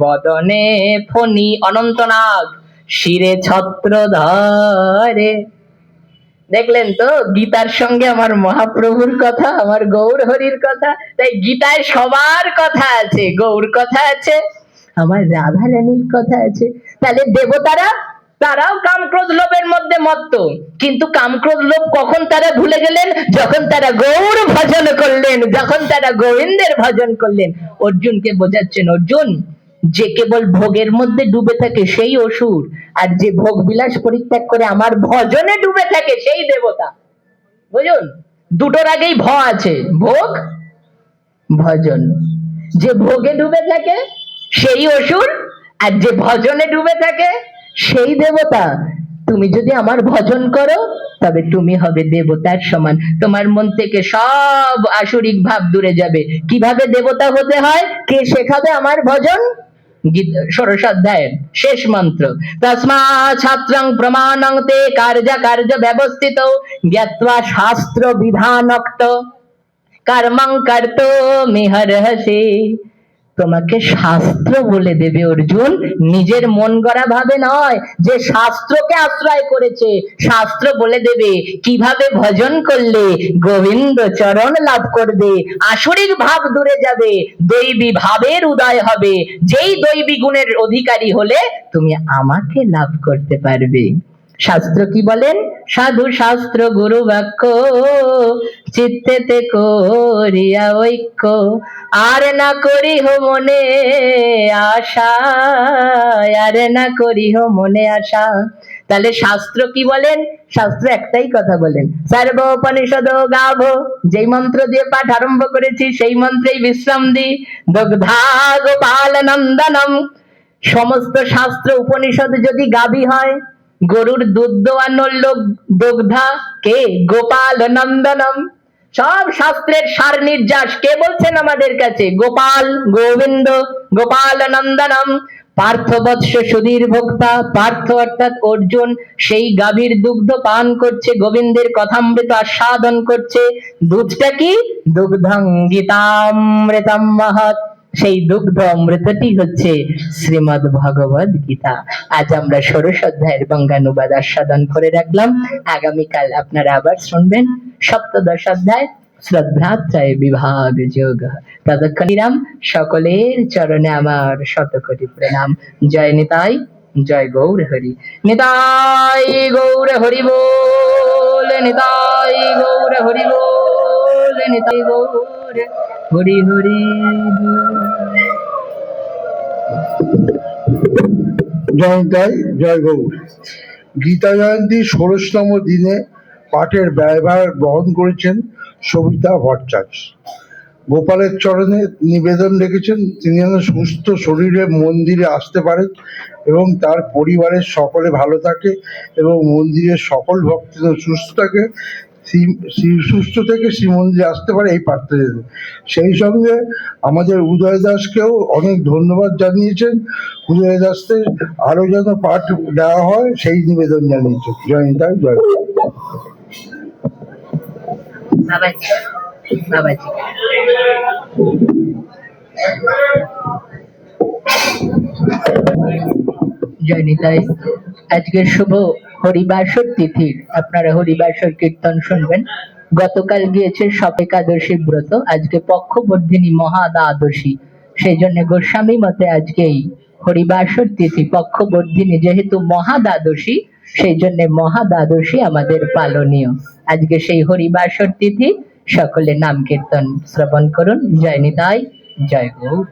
বদনে ফণি অনন্তনাগ, শিরে ছত্র ধরে। দেখলেন তো গীতার সঙ্গে আমার মহাপ্রভুর কথা, আমার গৌর হরির কথা। তাই গীতায় সবার কথা আছে, গৌর কথা আছে, আমার রাধা রানীর কথা আছে। তাহলে দেবতারা তারাও কামক্রোধ লোভের মধ্যে মত্ত, কিন্তু কামক্রোধ লোভ কখন তারা ভুলে গেলেন? যখন তারা গৌর ভজন করলেন, যখন তারা গোবিন্দের ভজন করলেন। অর্জুনকে বোঝাচ্ছেন, অর্জুন যে কেবল ভোগের মধ্যে ডুবে থাকে সেই অসুর, আর যে ভোগ বিলাস পরিত্যাগ করে আমার ভজনে ডুবে থাকে সেই দেবতা। বুঝুন দুটোর আগেই ভ আছে, ভোগ ভজন। যে ভোগে ডুবে থাকে সেই অসুর, আর যে ভজনে ডুবে থাকে সেই দেবতা। তুমি যদি আমার ভজন করো তবে তুমি হবে দেবতার সমান, তোমার মন থেকে সব আসরিক ভাব দূরে যাবে। কিভাবে দেবতা হতে হয় কে শেখাবে? আমার ভজন। ষোড়শ অধ্যায়ের শেষ মন্ত্র, তস্মা ছাত্রং প্রমাণং তে কার্য কার্য ব্যবস্থিত জ্ঞাত্বা শাস্ত্র বিধানক্ত কর্মং কর্তুমিহর্হসি। তোমাকে শাস্ত্র বলে দেবে অর্জুন, নিজের মন গড়া ভাবে নয়, যে শাস্ত্রকে আশ্রয় করেছে। শাস্ত্র বলে দেবে কিভাবে ভজন করলে গোবিন্দ চরণ লাভ করবে, আসরিক ভাব দূরে যাবে, দৈবী ভাবের উদয় হবে। যেই দৈবী গুণের অধিকারী হলে তুমি আমাকে লাভ করতে পারবে। শাস্ত্র কি বলেন? সাধু শাস্ত্র গুরু বাক্য চিত্তেতে করিয়া ঐক্য, আর না করিহ মনে আশা, আর না করিহ মনে আশা। তাহলে শাস্ত্র কি বলেন? শাস্ত্র একটাই কথা বলেন, সর্বোপনিষদ গাভ। যেই মন্ত্র দিয়ে পাঠ আরম্ভ করেছি সেই মন্ত্রেই বিশ্রাম দি। দগ্ধা গোপাল নন্দনম। সমস্ত শাস্ত্র উপনিষদ যদি গাভী হয়, গরুর দুধ দোয়ানোর লোক দগ্ধা কে? গোপাল নন্দনম। সব শাস্ত্রের সার নির্যাস কে বলছেন আমাদের কাছে? গোপাল, গোবিন্দ, গোপাল নন্দনম। পার্থবৎস সুধীর ভোক্তা, পার্থ অর্থাৎ অর্জুন সেই গাভীর দুগ্ধ পান করছে, গোবিন্দের কথামৃত আস্বাদন করছে। দুধটা কি? দুগ্ধং গীতামৃতম মহৎ। সেই দুগ্ধ অমৃতটি হচ্ছে শ্রীমদ্ ভগবদ গীতা। আজ আমরা ষোড়শ অধ্যায়ের বঙ্গানুবাদ আস্বাদন করে রাখলাম। আগামীকাল আপনারা আবার শুনবেন সপ্তদশ অধ্যায় শ্রদ্ধাত্রয় বিভাগ যোগ। ততক্ষণ বিরাম। সকলের চরণে আমার শতকোটি প্রণাম। জয় নিতাই, জয় গৌর হরি। নিতাই গৌর হরি বল, নিতাই গৌর হরি বল, নিতাই গৌর হরি হরি বল। জয় নিতাই, জয় গৌর। গীতা জয়ন্তীর ১৬তম দিনে পাঠের ব্যয়ভার বহন করেছেন সবিতা ভট্টাচার্য। গোপালের চরণে নিবেদন রেখেছেন তিনি যেন সুস্থ শরীরে মন্দিরে আসতে পারেন এবং তার পরিবারের সকলে ভালো থাকে এবং মন্দিরের সকল ভক্ত সুস্থ থাকে, সুস্থ থেকে শ্রীমন্দিরে আসতে পারে, এই প্রার্থনা। সেই সঙ্গে আমাদের উদয় দাসকেও অনেক ধন্যবাদ জানিয়েছেন। উদয় দাসকে আরো যেন পাঠ দেওয়া হয় সেই নিবেদন জানিয়েছেন। জয় নিতাই, জয়। বাবাজি জয় নিতাই। আজকের শুভ হরিবাসর তিথির আপনারা হরিবাসর কীর্তন শুনবেন। গতকাল গিয়েছে শত একাদশী ব্রত, আজকে পক্ষবর্ধিনী মহাদ্বাদশী। সেই জন্য গোস্বামী মতে আজকে এই হরিবাসর তিথি পক্ষবর্ধিনী, যেহেতু মহাদ্বাদশী সেই জন্য মহাদ্বাদশী আমাদের পালনীয়। আজকে সেই হরিবাসর তিথি, সকলে নাম কীর্তন শ্রবণ করুন। জয় নিতাই, জয় গৌর।